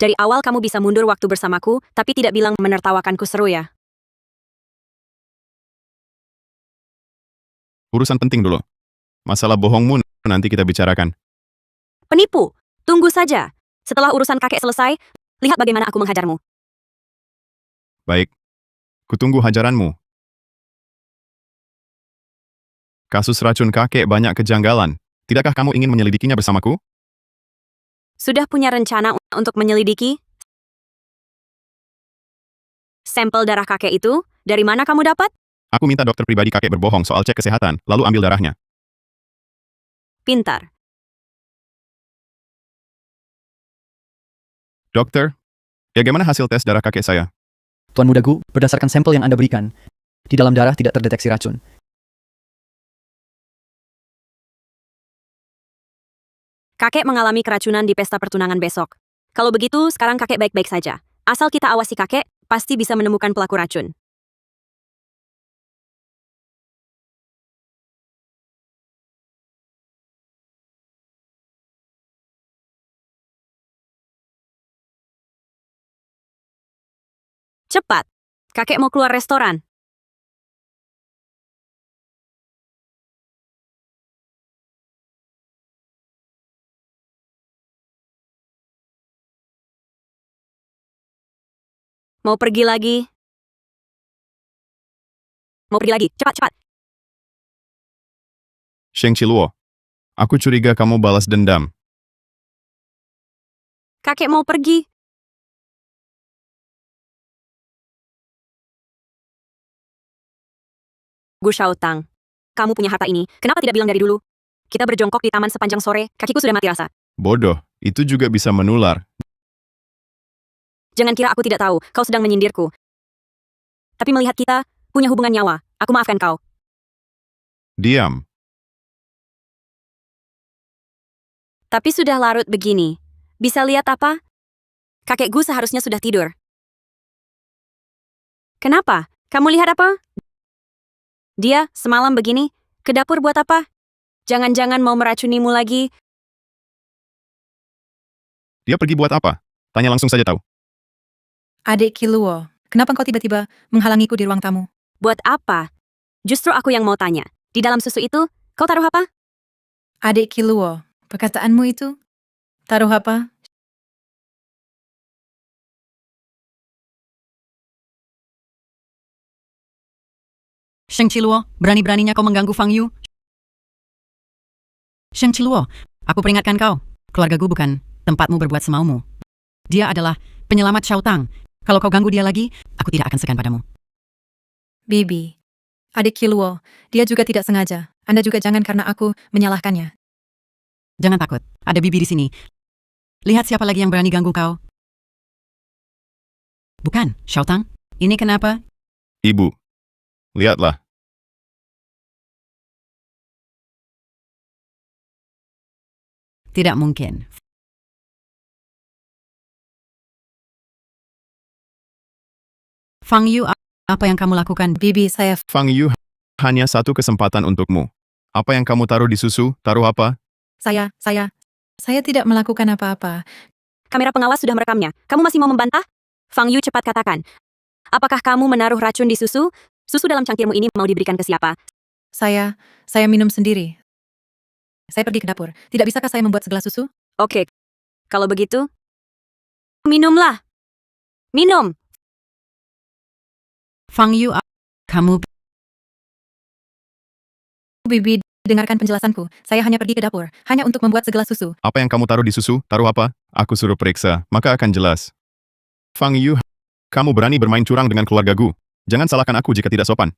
Dari awal kamu bisa mundur waktu bersamaku, tapi tidak bilang menertawakanku seru ya. Urusan penting dulu. Masalah bohongmu nanti kita bicarakan. Penipu, tunggu saja. Setelah urusan kakek selesai, lihat bagaimana aku menghajarmu. Baik. Kutunggu hajaranmu. Kasus racun kakek banyak kejanggalan. Tidakkah kamu ingin menyelidikinya bersamaku? Sudah punya rencana untuk menyelidiki? Sampel darah kakek itu, dari mana kamu dapat? Aku minta dokter pribadi kakek berbohong soal cek kesehatan, lalu ambil darahnya. Pintar. Dokter, bagaimana hasil tes darah kakek saya? Tuan Muda Gu, berdasarkan sampel yang Anda berikan, di dalam darah tidak terdeteksi racun. Kakek mengalami keracunan di pesta pertunangan besok. Kalau begitu, sekarang kakek baik-baik saja. Asal kita awasi kakek, pasti bisa menemukan pelaku racun. Cepat, kakek mau keluar restoran. Mau pergi lagi? Mau pergi lagi? Cepat, cepat. Sheng Qiluo, aku curiga kamu balas dendam. Kakek mau pergi. Gu Shaotang, kamu punya harta ini, kenapa tidak bilang dari dulu? Kita berjongkok di taman sepanjang sore, kakiku sudah mati rasa. Bodoh, itu juga bisa menular. Jangan kira aku tidak tahu, kau sedang menyindirku. Tapi melihat kita punya hubungan nyawa, aku maafkan kau. Diam. Tapi sudah larut begini. Bisa lihat apa? Kakek Gu seharusnya sudah tidur. Kenapa? Kamu lihat apa? Dia semalam begini, ke dapur buat apa? Jangan-jangan mau meracunimu lagi. Dia pergi buat apa? Tanya langsung saja tahu. Adik Qiluo, kenapa kau tiba-tiba menghalangiku di ruang tamu? Buat apa? Justru aku yang mau tanya. Di dalam susu itu, kau taruh apa? Adik Qiluo, perkataanmu itu? Taruh apa? Sheng Qiluo, berani-beraninya kau mengganggu Fang Yu. Sheng Qiluo, aku peringatkan kau. Keluarga Gu bukan tempatmu berbuat semaumu. Dia adalah penyelamat Shaotang. Kalau kau ganggu dia lagi, aku tidak akan segan padamu. Bibi, adik Qiluo, dia juga tidak sengaja. Anda juga jangan karena aku menyalahkannya. Jangan takut, ada Bibi di sini. Lihat siapa lagi yang berani ganggu kau. Bukan, Shaotang. Ini kenapa? Ibu, lihatlah. Tidak mungkin. Fang Yu, apa yang kamu lakukan? Bibi, saya... Fang Yu, hanya satu kesempatan untukmu. Apa yang kamu taruh di susu? Taruh apa? Saya tidak melakukan apa-apa. Kamera pengawas sudah merekamnya. Kamu masih mau membantah? Fang Yu, cepat katakan. Apakah kamu menaruh racun di susu? Susu dalam cangkirmu ini mau diberikan ke siapa? Saya minum sendiri. Saya pergi ke dapur. Tidak bisakah saya membuat segelas susu? Oke. Kalau begitu, minumlah. Minum. Fang Yu, kamu... Bibi, dengarkan penjelasanku. Saya hanya pergi ke dapur, hanya untuk membuat segelas susu. Apa yang kamu taruh di susu? Taruh apa? Aku suruh periksa, maka akan jelas. Fang Yu, kamu berani bermain curang dengan keluarga Gu. Jangan salahkan aku jika tidak sopan.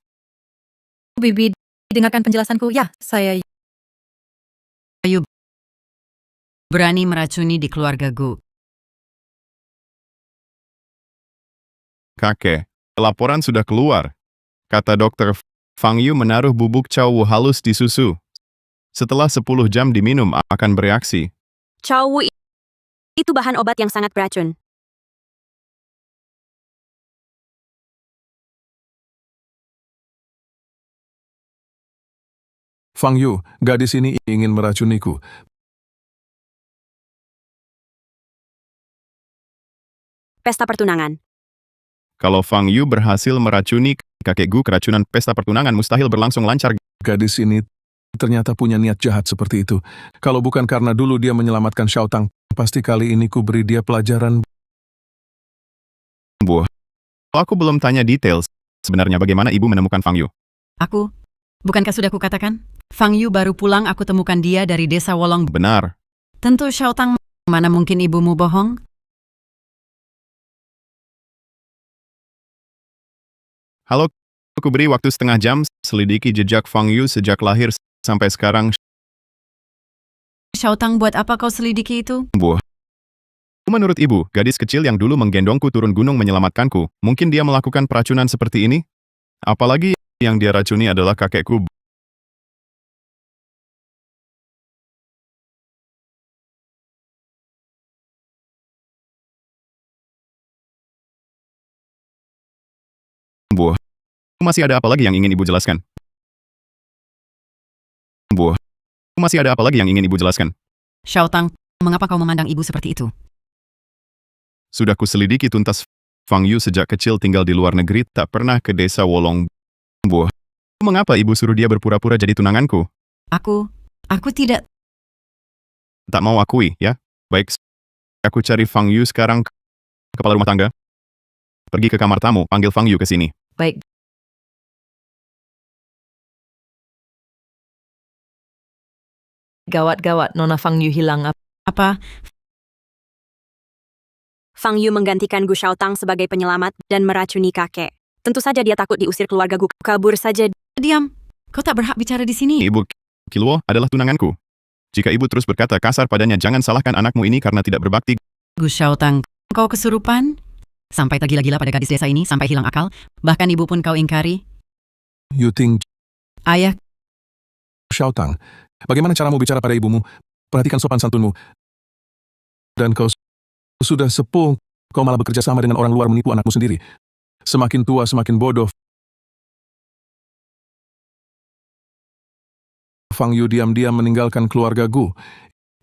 Bibi, dengarkan penjelasanku. Ya, saya... Yu berani meracuni di keluarga Gu. Kakek, laporan sudah keluar. Kata dokter, Fang Yu menaruh bubuk cawu halus di susu. Setelah 10 jam diminum akan bereaksi. Cawu itu bahan obat yang sangat beracun. Fang Yu, gadis ini ingin meracuniku. Pesta pertunangan. Kalau Fang Yu berhasil meracuni kakek Gu, keracunan pesta pertunangan mustahil berlangsung lancar. Gadis ini ternyata punya niat jahat seperti itu. Kalau bukan karena dulu dia menyelamatkan Shaotang, pasti kali ini ku beri dia pelajaran. Bu, aku belum tanya detail. Sebenarnya bagaimana ibu menemukan Fang Yu? Aku? Bukankah sudah kukatakan? Fang Yu baru pulang, aku temukan dia dari desa Wolong. Benar. Tentu Shaotang, mana mungkin ibumu bohong? Halo, aku beri waktu setengah jam, selidiki jejak Fang Yu sejak lahir sampai sekarang. Shaotang, buat apa kau selidiki itu? Bu, menurut ibu, gadis kecil yang dulu menggendongku turun gunung menyelamatkanku, mungkin dia melakukan peracunan seperti ini? Apalagi yang dia racuni adalah kakekku. Bu, masih ada apa lagi yang ingin ibu jelaskan? Bu, masih ada apa lagi yang ingin ibu jelaskan? Shaotang, mengapa kau memandang ibu seperti itu? Sudah kuselidiki tuntas. Fang Yu sejak kecil tinggal di luar negeri, tak pernah ke desa Wolong. Bu, mengapa ibu suruh dia berpura-pura jadi tunanganku? Aku tidak... Tak mau akui, ya? Baik, aku cari Fang Yu sekarang, kepala rumah tangga. Pergi ke kamar tamu, panggil Fang Yu ke sini. Baik. Gawat-gawat, Nona Fang Yu hilang. Apa? Fang Yu menggantikan Gu Xiaotang sebagai penyelamat dan meracuni kakek. Tentu saja dia takut diusir keluarga Gu. Kabur saja. Diam. Kau tak berhak bicara di sini. Ibu Qiluo adalah tunanganku. Jika ibu terus berkata kasar padanya, jangan salahkan anakmu ini karena tidak berbakti. Gu Xiaotang, kau kesurupan? Sampai tergila-gila pada gadis desa ini sampai hilang akal. Bahkan ibu pun kau ingkari. You think Ayah, Xiaotang, bagaimana caramu bicara pada ibumu? Perhatikan sopan santunmu. Dan kau sudah sepuh, kau malah bekerja sama dengan orang luar menipu anakmu sendiri. Semakin tua, semakin bodoh. Fang Yu diam-diam meninggalkan keluarga Gu.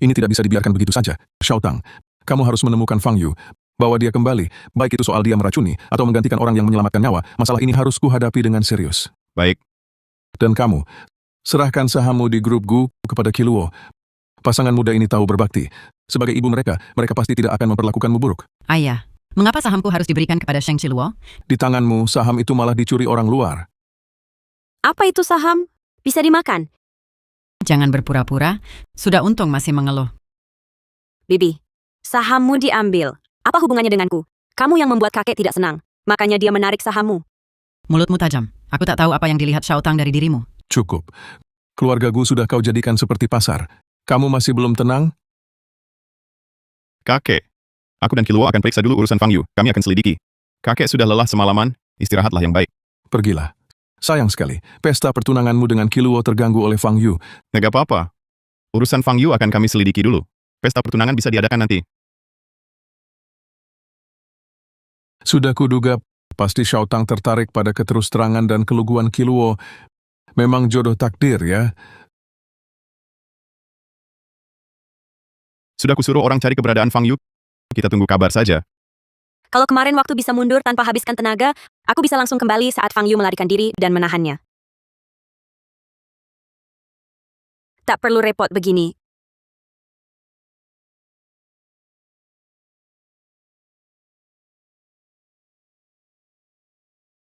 Ini tidak bisa dibiarkan begitu saja. Xiaotang, kamu harus menemukan Fang Yu. Bawa dia kembali, baik itu soal dia meracuni atau menggantikan orang yang menyelamatkan nyawa. Masalah ini harus kuhadapi dengan serius. Baik. Dan kamu, serahkan sahammu di grup Gu kepada Qiluo. Pasangan muda ini tahu berbakti. Sebagai ibu mereka pasti tidak akan memperlakukanmu buruk. ayah, mengapa sahamku harus diberikan kepada Sheng Qiluo? Di tanganmu, saham itu malah dicuri orang luar. Apa itu saham? Bisa dimakan? Jangan berpura-pura, sudah untung masih mengeluh. Bibi, sahammu diambil. Apa hubungannya denganku? Kamu yang membuat kakek tidak senang. Makanya dia menarik sahammu. Mulutmu tajam. Aku tak tahu apa yang dilihat Xiaotang dari dirimu. Cukup. Keluarga Gu sudah kau jadikan seperti pasar. Kamu masih belum tenang? Kakek, aku dan Qiluo akan periksa dulu urusan Fang Yu. Kami akan selidiki. Kakek sudah lelah semalaman, istirahatlah yang baik. Pergilah. Sayang sekali, pesta pertunanganmu dengan Qiluo terganggu oleh Fang Yu. Nggak apa-apa. Urusan Fang Yu akan kami selidiki dulu. Pesta pertunangan bisa diadakan nanti. Sudah kuduga, pasti Xiaotang tertarik pada keterus-terangan dan keluguan Qiluo. Memang jodoh takdir, ya. Sudah kusuruh orang cari keberadaan Fang Yu. Kita tunggu kabar saja. Kalau kemarin waktu bisa mundur tanpa habiskan tenaga, aku bisa langsung kembali saat Fang Yu melarikan diri dan menahannya. Tak perlu repot begini.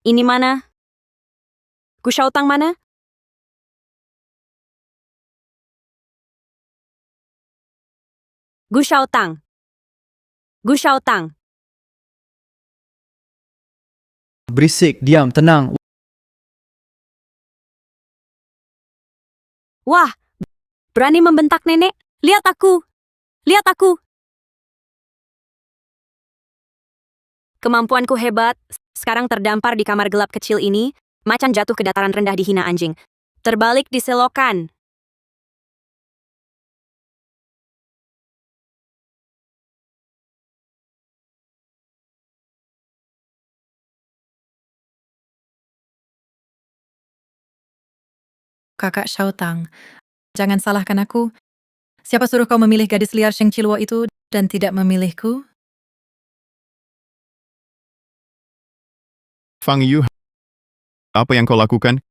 Ini mana? Gu Xiaotang mana? Gu Xiaotang. Gu Xiaotang. Berisik, diam, tenang. Wah, berani membentak nenek? Lihat aku! Lihat aku! Kemampuanku hebat, sekarang terdampar di kamar gelap kecil ini, macan jatuh ke dataran rendah dihina anjing. Terbalik di selokan. Kakak Xiaotang, jangan salahkan aku. Siapa suruh kau memilih gadis liar Sheng Qiluo itu dan tidak memilihku? Fang Yu, apa yang kau lakukan?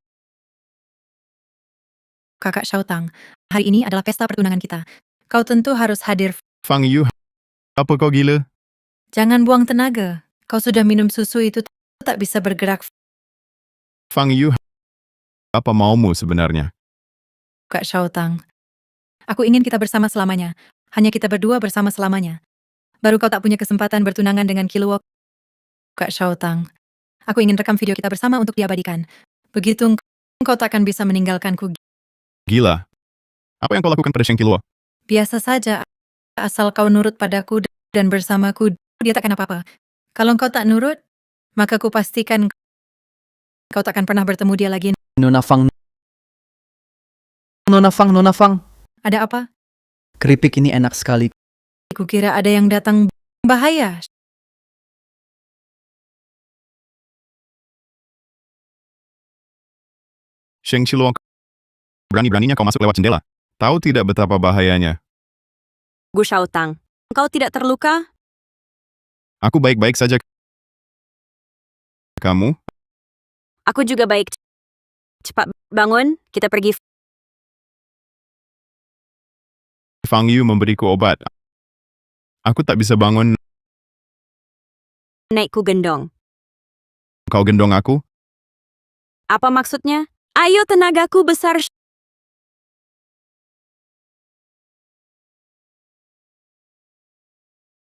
Kakak Xiaotang, hari ini adalah pesta pertunangan kita. Kau tentu harus hadir. Fang Yu, apa kau gila? Jangan buang tenaga. Kau sudah minum susu itu tak bisa bergerak. Fang Yu, apa maumu sebenarnya? Kak Xiaotang, aku ingin kita bersama selamanya. Hanya kita berdua bersama selamanya. Baru kau tak punya kesempatan bertunangan dengan Qiluo. Kak Xiaotang, aku ingin rekam video kita bersama untuk diabadikan. Begitu engkau takkan bisa meninggalkanku. Gila. Apa yang kau lakukan pada Sheng Qiluo? Biasa saja, asal kau nurut padaku dan bersamaku, dia takkan apa-apa. Kalau engkau tak nurut, maka ku pastikan kau takkan pernah bertemu dia lagi. Nona Fang. Nona Fang, Nona Fang. Ada apa? Keripik ini enak sekali. Kukira ada yang datang bahaya. Sheng Qiluo, berani-beraninya kau masuk lewat jendela. Tahu tidak betapa bahayanya? Gu Xiaotang, engkau tidak terluka? Aku baik-baik saja. Kamu? Aku juga baik. Cepat bangun, kita pergi. Fang Yu memberiku obat. Aku tak bisa bangun. Naikku gendong. Kau gendong aku? Apa maksudnya? Ayo tenagaku besar.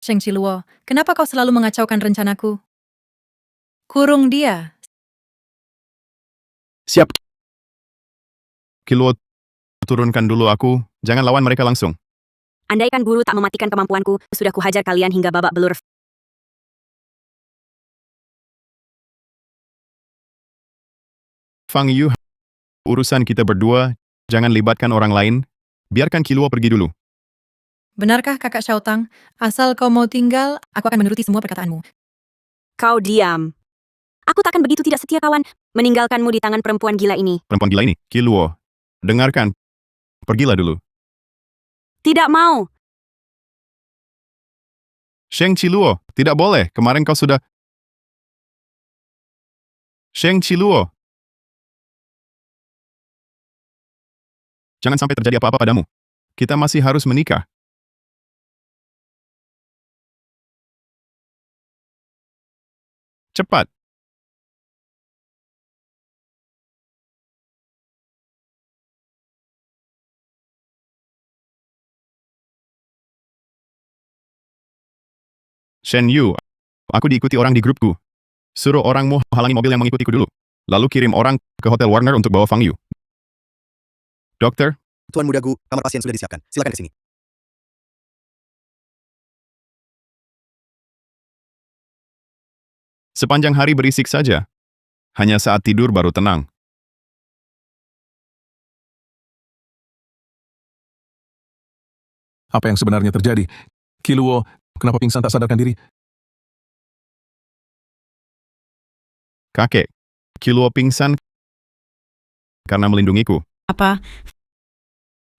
Sheng Chiluo, kenapa kau selalu mengacaukan rencanaku? Kurung dia. Siap. Kiluo, turunkan dulu aku. Jangan lawan mereka langsung. Andaikan guru tak mematikan kemampuanku, sudah kuhajar kalian hingga babak belur. Fang Yu, urusan kita berdua, jangan libatkan orang lain. Biarkan Kiluo pergi dulu. Benarkah kakak Xiaotang? Asal kau mau tinggal, aku akan menuruti semua perkataanmu. Kau diam. Aku takkan begitu tidak setia kawan, meninggalkanmu di tangan perempuan gila ini. Perempuan gila ini, Kiluo. Dengarkan. Pergilah dulu. Tidak mau. Sheng Chiluo, tidak boleh. Kemarin kau sudah... Sheng Chiluo. Jangan sampai terjadi apa-apa padamu. Kita masih harus menikah. Cepat. Shen Yu, aku diikuti orang di grupku. Suruh orangmu halangi mobil yang mengikutiku dulu. Lalu kirim orang ke Hotel Warner untuk bawa Fang Yu. Dokter, Tuan Muda Gu, kamar pasien sudah disiapkan. Silakan ke sini. sepanjang hari berisik saja. Hanya saat tidur baru tenang. Apa yang sebenarnya terjadi? Kiluo, kenapa pingsan tak sadarkan diri? Kakek, Kiluo pingsan karena melindungiku. Apa?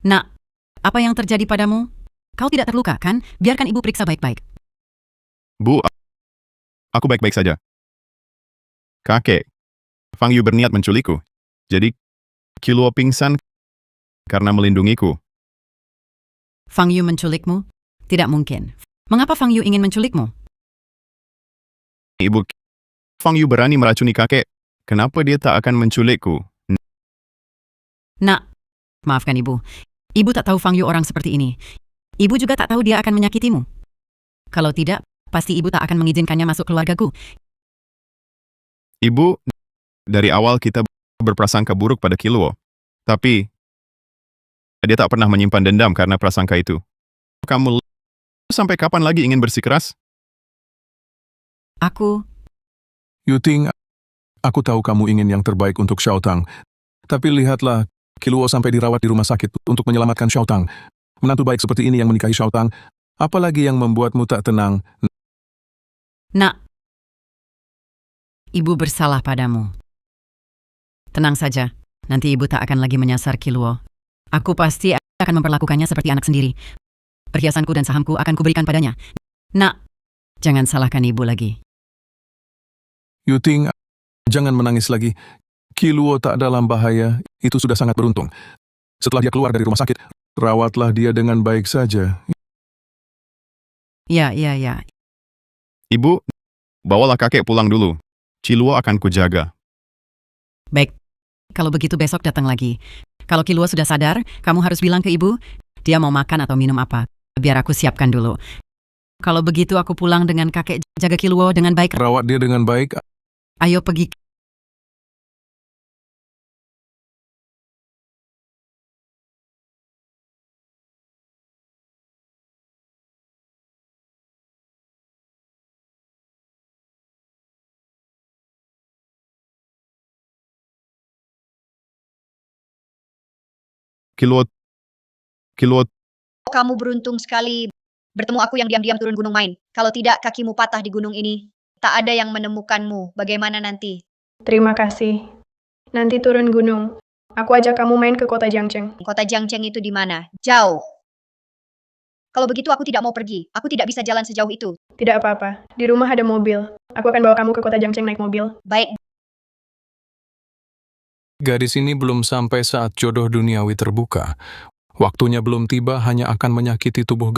Nak, apa yang terjadi padamu? Kau tidak terluka, kan? Biarkan ibu periksa baik-baik. Bu, aku baik-baik saja. Kakek, Fang Yu berniat menculikku. Jadi, Kiluo pingsan karena melindungiku. Fang Yu menculikmu? Tidak mungkin. Mengapa Fang Yu ingin menculikmu? Ibu, Fang Yu berani meracuni kakek. Kenapa dia tak akan menculikku? Nak, maafkan ibu. Ibu tak tahu Fang Yu orang seperti ini. Ibu juga tak tahu dia akan menyakitimu. Kalau tidak, pasti ibu tak akan mengizinkannya masuk keluargaku. Ibu, dari awal kita berprasangka buruk pada Kiluo. Tapi, dia tak pernah menyimpan dendam karena prasangka itu. Kamu sampai kapan lagi ingin bersikeras? Aku... Yuting, aku tahu kamu ingin yang terbaik untuk Xiaotang. Tapi lihatlah, Kiluo sampai dirawat di rumah sakit untuk menyelamatkan Xiaotang. Menantu baik seperti ini yang menikahi Xiaotang, apalagi yang membuatmu tak tenang? Nak, ibu bersalah padamu. Tenang saja, nanti ibu tak akan lagi menyasar Kiluo. Aku pasti akan memperlakukannya seperti anak sendiri. Perhiasanku dan sahamku akan kuberikan padanya. Nak, jangan salahkan ibu lagi. Yuting, jangan menangis lagi. Kiluo tak dalam bahaya, itu sudah sangat beruntung. Setelah dia keluar dari rumah sakit, rawatlah dia dengan baik saja. Ya. Ibu, bawalah kakek pulang dulu. Kiluo akan kujaga. Baik, kalau begitu besok datang lagi. Kalau Kiluo sudah sadar, kamu harus bilang ke ibu, dia mau makan atau minum apa. Biar aku siapkan dulu. Kalau begitu aku pulang dengan kakek jaga Kiluo dengan baik. Rawat dia dengan baik. Ayo pergi. Kiluo, Kamu beruntung sekali bertemu aku yang diam-diam turun gunung main. Kalau tidak, kakimu patah di gunung ini. Tak ada yang menemukanmu. Bagaimana nanti? Terima kasih. Nanti turun gunung. Aku ajak kamu main ke kota Jiangcheng. Kota Jiangcheng itu di mana? Jauh. Kalau begitu aku tidak mau pergi. Aku tidak bisa jalan sejauh itu. Tidak apa-apa. Di rumah ada mobil. Aku akan bawa kamu ke kota Jiangcheng naik mobil. Baik. Gadis ini belum sampai saat jodoh duniawi terbuka. Waktunya belum tiba, hanya akan menyakiti tubuh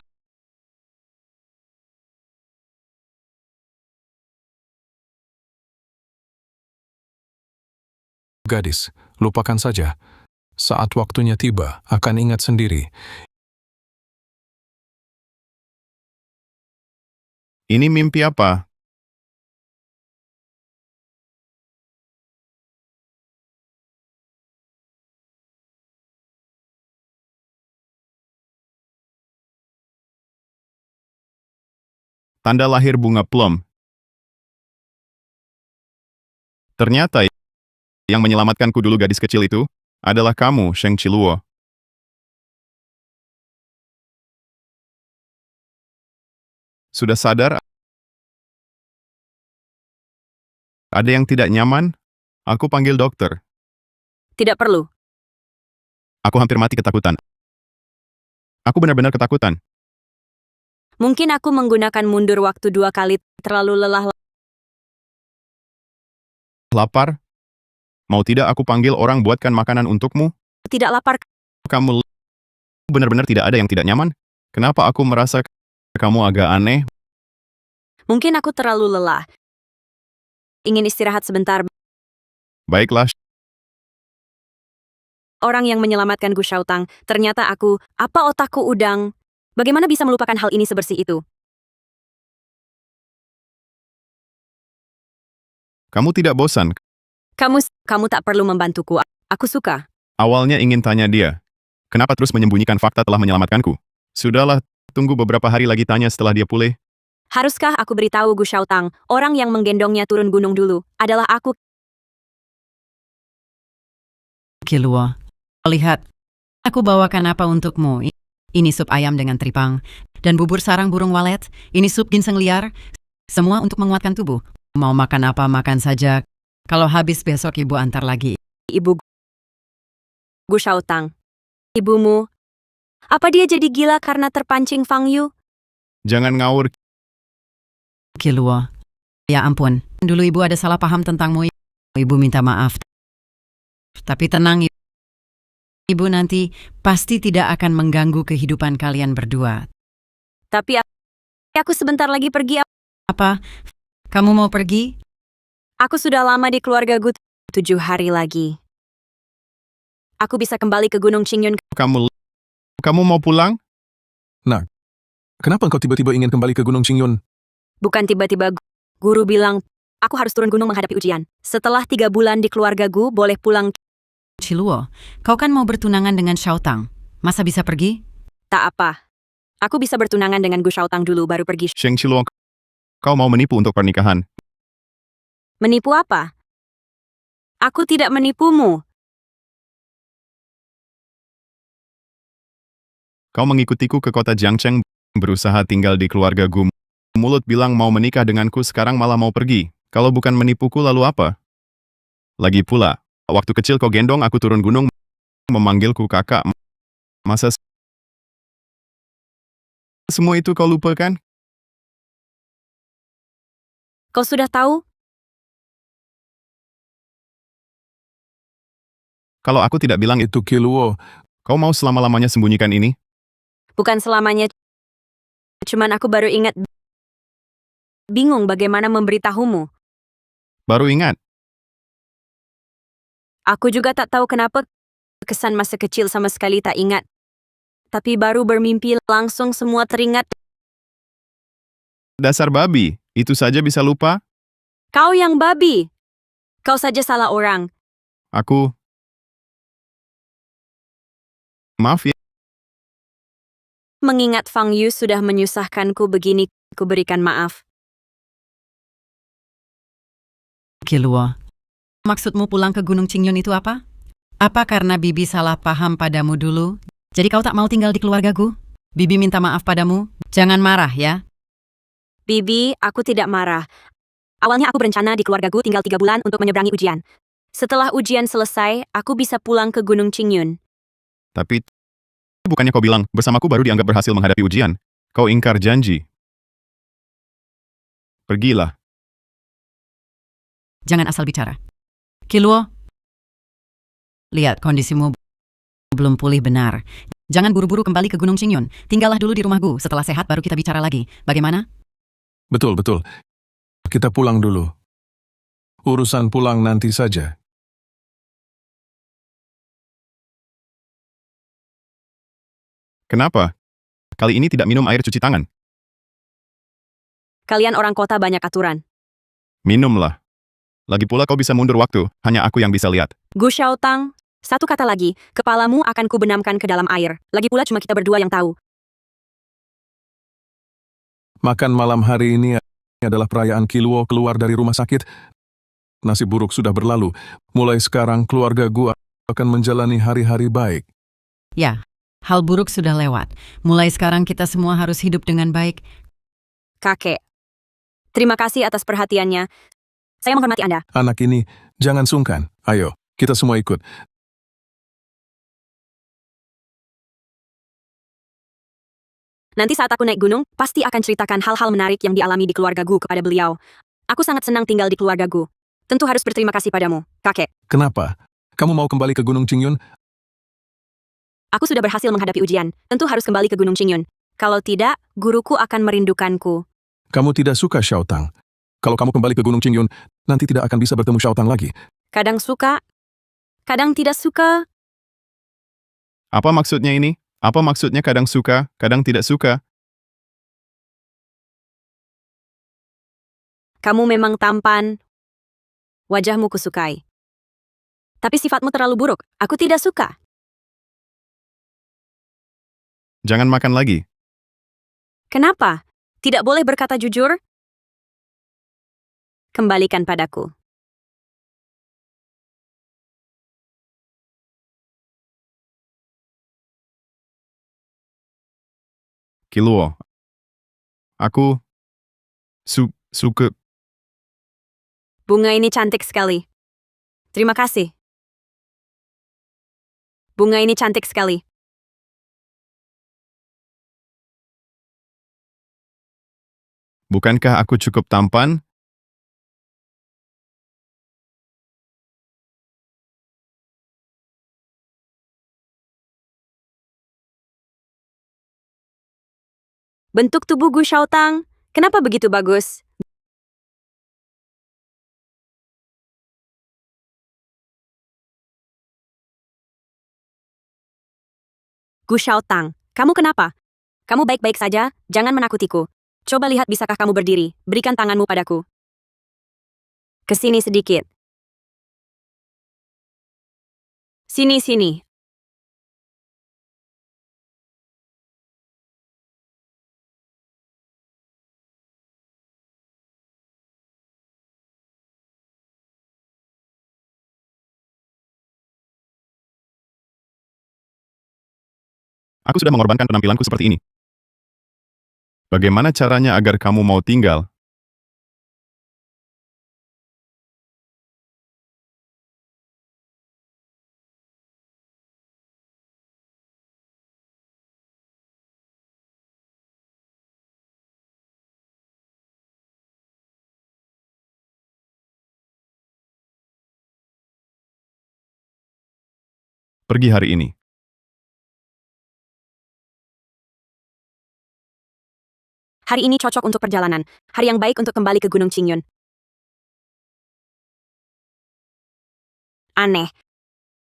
gadis, lupakan saja. Saat waktunya tiba, akan ingat sendiri. Ini mimpi apa? Tanda lahir bunga plum. Ternyata yang menyelamatkanku dulu gadis kecil itu adalah kamu, Sheng Chiluo. Sudah sadar? Ada yang tidak nyaman? Aku panggil dokter. Tidak perlu. Aku hampir mati ketakutan. Aku benar-benar ketakutan. Mungkin aku menggunakan mundur waktu 2 kali, terlalu lelah. Lapar? Mau tidak aku panggil orang buatkan makanan untukmu? Tidak lapar. Kamu benar-benar tidak ada yang tidak nyaman? Kenapa aku merasa kamu agak aneh? Mungkin aku terlalu lelah. Ingin istirahat sebentar. Baiklah, Orang yang menyelamatkan Gu Shaotang, ternyata aku, apa otakku udang? Bagaimana bisa melupakan hal ini sebersih itu? kamu tidak bosan? Kamu tak perlu membantuku. Aku suka. Awalnya ingin tanya dia. Kenapa terus menyembunyikan fakta telah menyelamatkanku? Sudahlah, tunggu beberapa hari lagi tanya setelah dia pulih. Haruskah aku beritahu Gu Shaotang, orang yang menggendongnya turun gunung dulu, adalah aku? Kiluo, lihat. Aku bawakan apa untukmu. Ini sup ayam dengan tripang. Dan bubur sarang burung walet. Ini sup ginseng liar. Semua untuk menguatkan tubuh. Mau makan apa, makan saja. Kalau habis besok ibu antar lagi. Ibu Gu Shaotang. Ibumu. Apa dia jadi gila karena terpancing Fang Yu? Jangan ngawur. Kiluo. Ya ampun, dulu ibu ada salah paham tentangmu. Ibu minta maaf. Tapi tenang, ibu nanti pasti tidak akan mengganggu kehidupan kalian berdua. Tapi aku sebentar lagi pergi. Apa? Kamu mau pergi? Aku sudah lama di keluarga Gu, 7 hari lagi. Aku bisa kembali ke Gunung Qingyun. Kamu mau pulang? Nah, kenapa engkau tiba-tiba ingin kembali ke Gunung Qingyun? Bukan tiba-tiba. Guru bilang, aku harus turun gunung menghadapi ujian. Setelah 3 bulan di keluarga Gu, boleh pulang. Chiluo, kau kan mau bertunangan dengan Shaotang. Masa bisa pergi? Tak apa. Aku bisa bertunangan dengan Gu Shaotang dulu baru pergi. Sheng Chiluo, kau mau menipu untuk pernikahan. Menipu apa? Aku tidak menipumu. Kau mengikutiku ke kota Jiangcheng, berusaha tinggal di keluarga Gu. Mulut bilang mau menikah denganku, sekarang malah mau pergi. Kalau bukan menipuku lalu apa? Lagi pula, waktu kecil kau gendong aku turun gunung, memanggilku kakak. Masa semua itu kau lupakan? Kau sudah tahu? Kalau aku tidak bilang itu Kiluo, kau mau selama-lamanya sembunyikan ini? Bukan selamanya. Cuman aku baru ingat. Bingung bagaimana memberitahumu. Baru ingat? Aku juga tak tahu kenapa. Kesan masa kecil sama sekali tak ingat. Tapi baru bermimpi langsung semua teringat. Dasar babi, itu saja bisa lupa? Kau yang babi. Kau saja salah orang. Aku... Maaf ya. Mengingat Fang Yu sudah menyusahkanku begini, ku berikan maaf. Kiluo, maksudmu pulang ke Gunung Qingyun itu apa? Apa karena Bibi salah paham padamu dulu? Jadi kau tak mau tinggal di keluargaku? Bibi minta maaf padamu? Jangan marah ya. Bibi, aku tidak marah. Awalnya aku berencana di keluargaku tinggal 3 bulan untuk menyeberangi ujian. Setelah ujian selesai, aku bisa pulang ke Gunung Qingyun. Tapi, bukannya kau bilang, bersamaku baru dianggap berhasil menghadapi ujian. Kau ingkar janji. Pergilah. Jangan asal bicara. Kiluo, lihat kondisimu belum pulih benar. Jangan buru-buru kembali ke Gunung Qingyun. Tinggallah dulu di rumahku. Setelah sehat baru kita bicara lagi. Bagaimana? Betul. Kita pulang dulu. Urusan pulang nanti saja. Kenapa? Kali ini tidak minum air cuci tangan. Kalian orang kota banyak aturan. Minumlah. Lagi pula kau bisa mundur waktu, hanya aku yang bisa lihat. Gu Xiaotang, satu kata lagi, kepalamu akan kubenamkan ke dalam air. Lagi pula cuma kita berdua yang tahu. Makan malam hari ini adalah perayaan Kiluo keluar dari rumah sakit. Nasib buruk sudah berlalu. Mulai sekarang keluarga Gu akan menjalani hari-hari baik. Ya, hal buruk sudah lewat. Mulai sekarang kita semua harus hidup dengan baik. Kakek, terima kasih atas perhatiannya. Saya menghormati Anda. Anak ini, jangan sungkan. Ayo, kita semua ikut. Nanti saat aku naik gunung, pasti akan ceritakan hal-hal menarik yang dialami di keluarga Gu kepada beliau. Aku sangat senang tinggal di keluarga Gu. Tentu harus berterima kasih padamu, kakek. Kenapa? Kamu mau kembali ke Gunung Qingyun? Aku sudah berhasil menghadapi ujian. Tentu harus kembali ke Gunung Qingyun. Kalau tidak, guruku akan merindukanku. Kamu tidak suka Xiaotang. Kalau kamu kembali ke Gunung Qingyun, nanti tidak akan bisa bertemu Xiaotang lagi. Kadang suka, kadang tidak suka. Apa maksudnya ini? Apa maksudnya kadang suka, kadang tidak suka? Kamu memang tampan. Wajahmu kusukai. Tapi sifatmu terlalu buruk. Aku tidak suka. Jangan makan lagi. Kenapa? Tidak boleh berkata jujur? Kembalikan padaku. Kiluo. Aku suka. Bunga ini cantik sekali. Terima kasih. Bunga ini cantik sekali. Bukankah aku cukup tampan? Bentuk tubuh Gu Xiaotang, kenapa begitu bagus? Gu Xiaotang, kamu kenapa? Kamu baik-baik saja, jangan menakutiku. Coba lihat bisakah kamu berdiri, berikan tanganmu padaku. Kesini sedikit. Sini. Aku sudah mengorbankan penampilanku seperti ini. Bagaimana caranya agar kamu mau tinggal? Pergi hari ini. Hari ini cocok untuk perjalanan. Hari yang baik untuk kembali ke Gunung Qingyun. Aneh.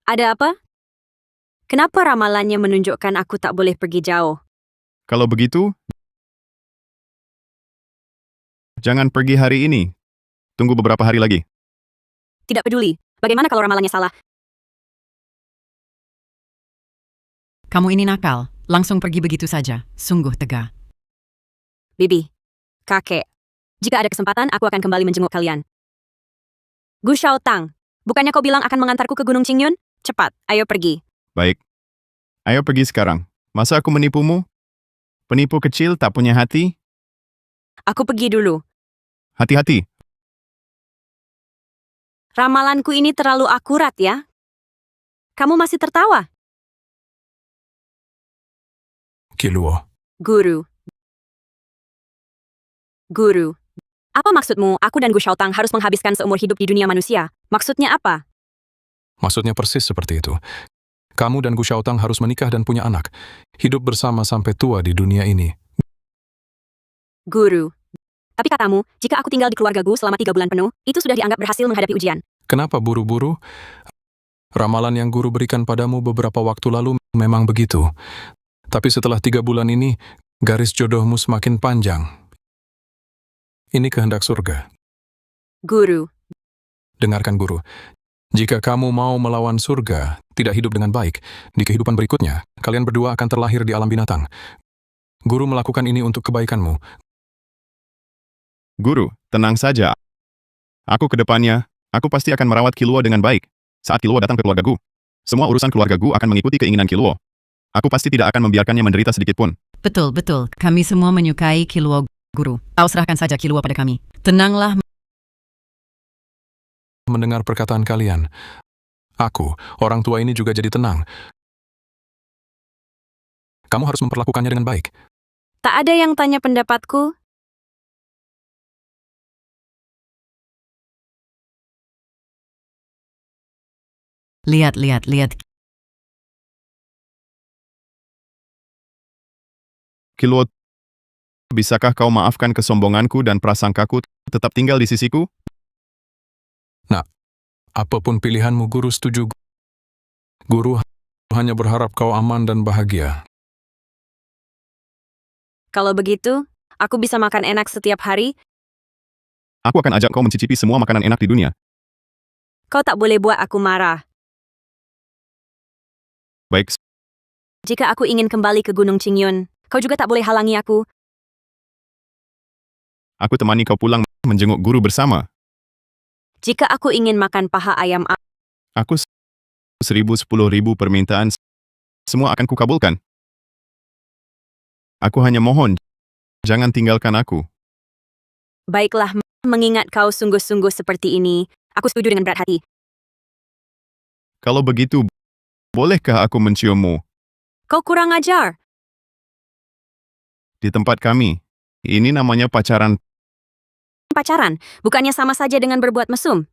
Ada apa? Kenapa ramalannya menunjukkan aku tak boleh pergi jauh? Kalau begitu, jangan pergi hari ini. Tunggu beberapa hari lagi. Tidak peduli. Bagaimana kalau ramalannya salah? Kamu ini nakal, langsung pergi begitu saja. Sungguh tega. Bibi, kakek, jika ada kesempatan aku akan kembali menjenguk kalian. Gu Xiaotang, bukannya kau bilang akan mengantarku ke Gunung Qingyun? Cepat, ayo pergi. Baik. Ayo pergi sekarang. Masa aku menipumu? Penipu kecil tak punya hati? Aku pergi dulu. Hati-hati. Ramalanku ini terlalu akurat ya. Kamu masih tertawa? Kiluo. Guru, apa maksudmu aku dan Gu Xiaotang harus menghabiskan seumur hidup di dunia manusia? Maksudnya apa? Maksudnya persis seperti itu. Kamu dan Gu Xiaotang harus menikah dan punya anak. Hidup bersama sampai tua di dunia ini. Guru. Tapi katamu, jika aku tinggal di keluarga Gu selama 3 bulan penuh, itu sudah dianggap berhasil menghadapi ujian. Kenapa buru-buru? Ramalan yang guru berikan padamu beberapa waktu lalu memang begitu. Tapi setelah 3 bulan ini, garis jodohmu semakin panjang. Ini kehendak surga. Guru, Dengarkan guru, jika kamu mau melawan surga, tidak hidup dengan baik, di kehidupan berikutnya, kalian berdua akan terlahir di alam binatang. Guru melakukan ini untuk kebaikanmu. Guru, tenang saja. Aku ke depannya, aku pasti akan merawat Killua dengan baik. Saat Killua datang ke keluargaku, semua urusan keluargaku akan mengikuti keinginan Killua. Aku pasti tidak akan membiarkannya menderita sedikit pun. Betul, betul. Kami semua menyukai Killua, Guru. Kau serahkan saja Killua pada kami. Tenanglah. Mendengar perkataan kalian, aku, orang tua ini juga jadi tenang. Kamu harus memperlakukannya dengan baik. tak ada yang tanya pendapatku? Lihat, lihat, lihat. Killua, bisakah kau maafkan kesombonganku dan prasangkaku tetap tinggal di sisiku? Nak, apapun pilihanmu, guru setuju. Guru hanya berharap kau aman dan bahagia. Kalau begitu, aku bisa makan enak setiap hari. Aku akan ajak kau mencicipi semua makanan enak di dunia. Kau tak boleh buat aku marah. Baik, Jika aku ingin kembali ke Gunung Qingyun, kau juga tak boleh halangi aku. aku temani kau pulang menjenguk guru bersama. Jika aku ingin makan paha ayam, Aku 1.000, 10.000 permintaan, semua akan kukabulkan. Aku hanya mohon, jangan tinggalkan aku. baiklah, mengingat kau sungguh-sungguh seperti ini, aku setuju dengan berat hati. Kalau begitu, bolehkah aku menciummu? Kau kurang ajar. Di tempat kami, ini namanya pacaran. Pacaran, bukannya sama saja dengan berbuat mesum?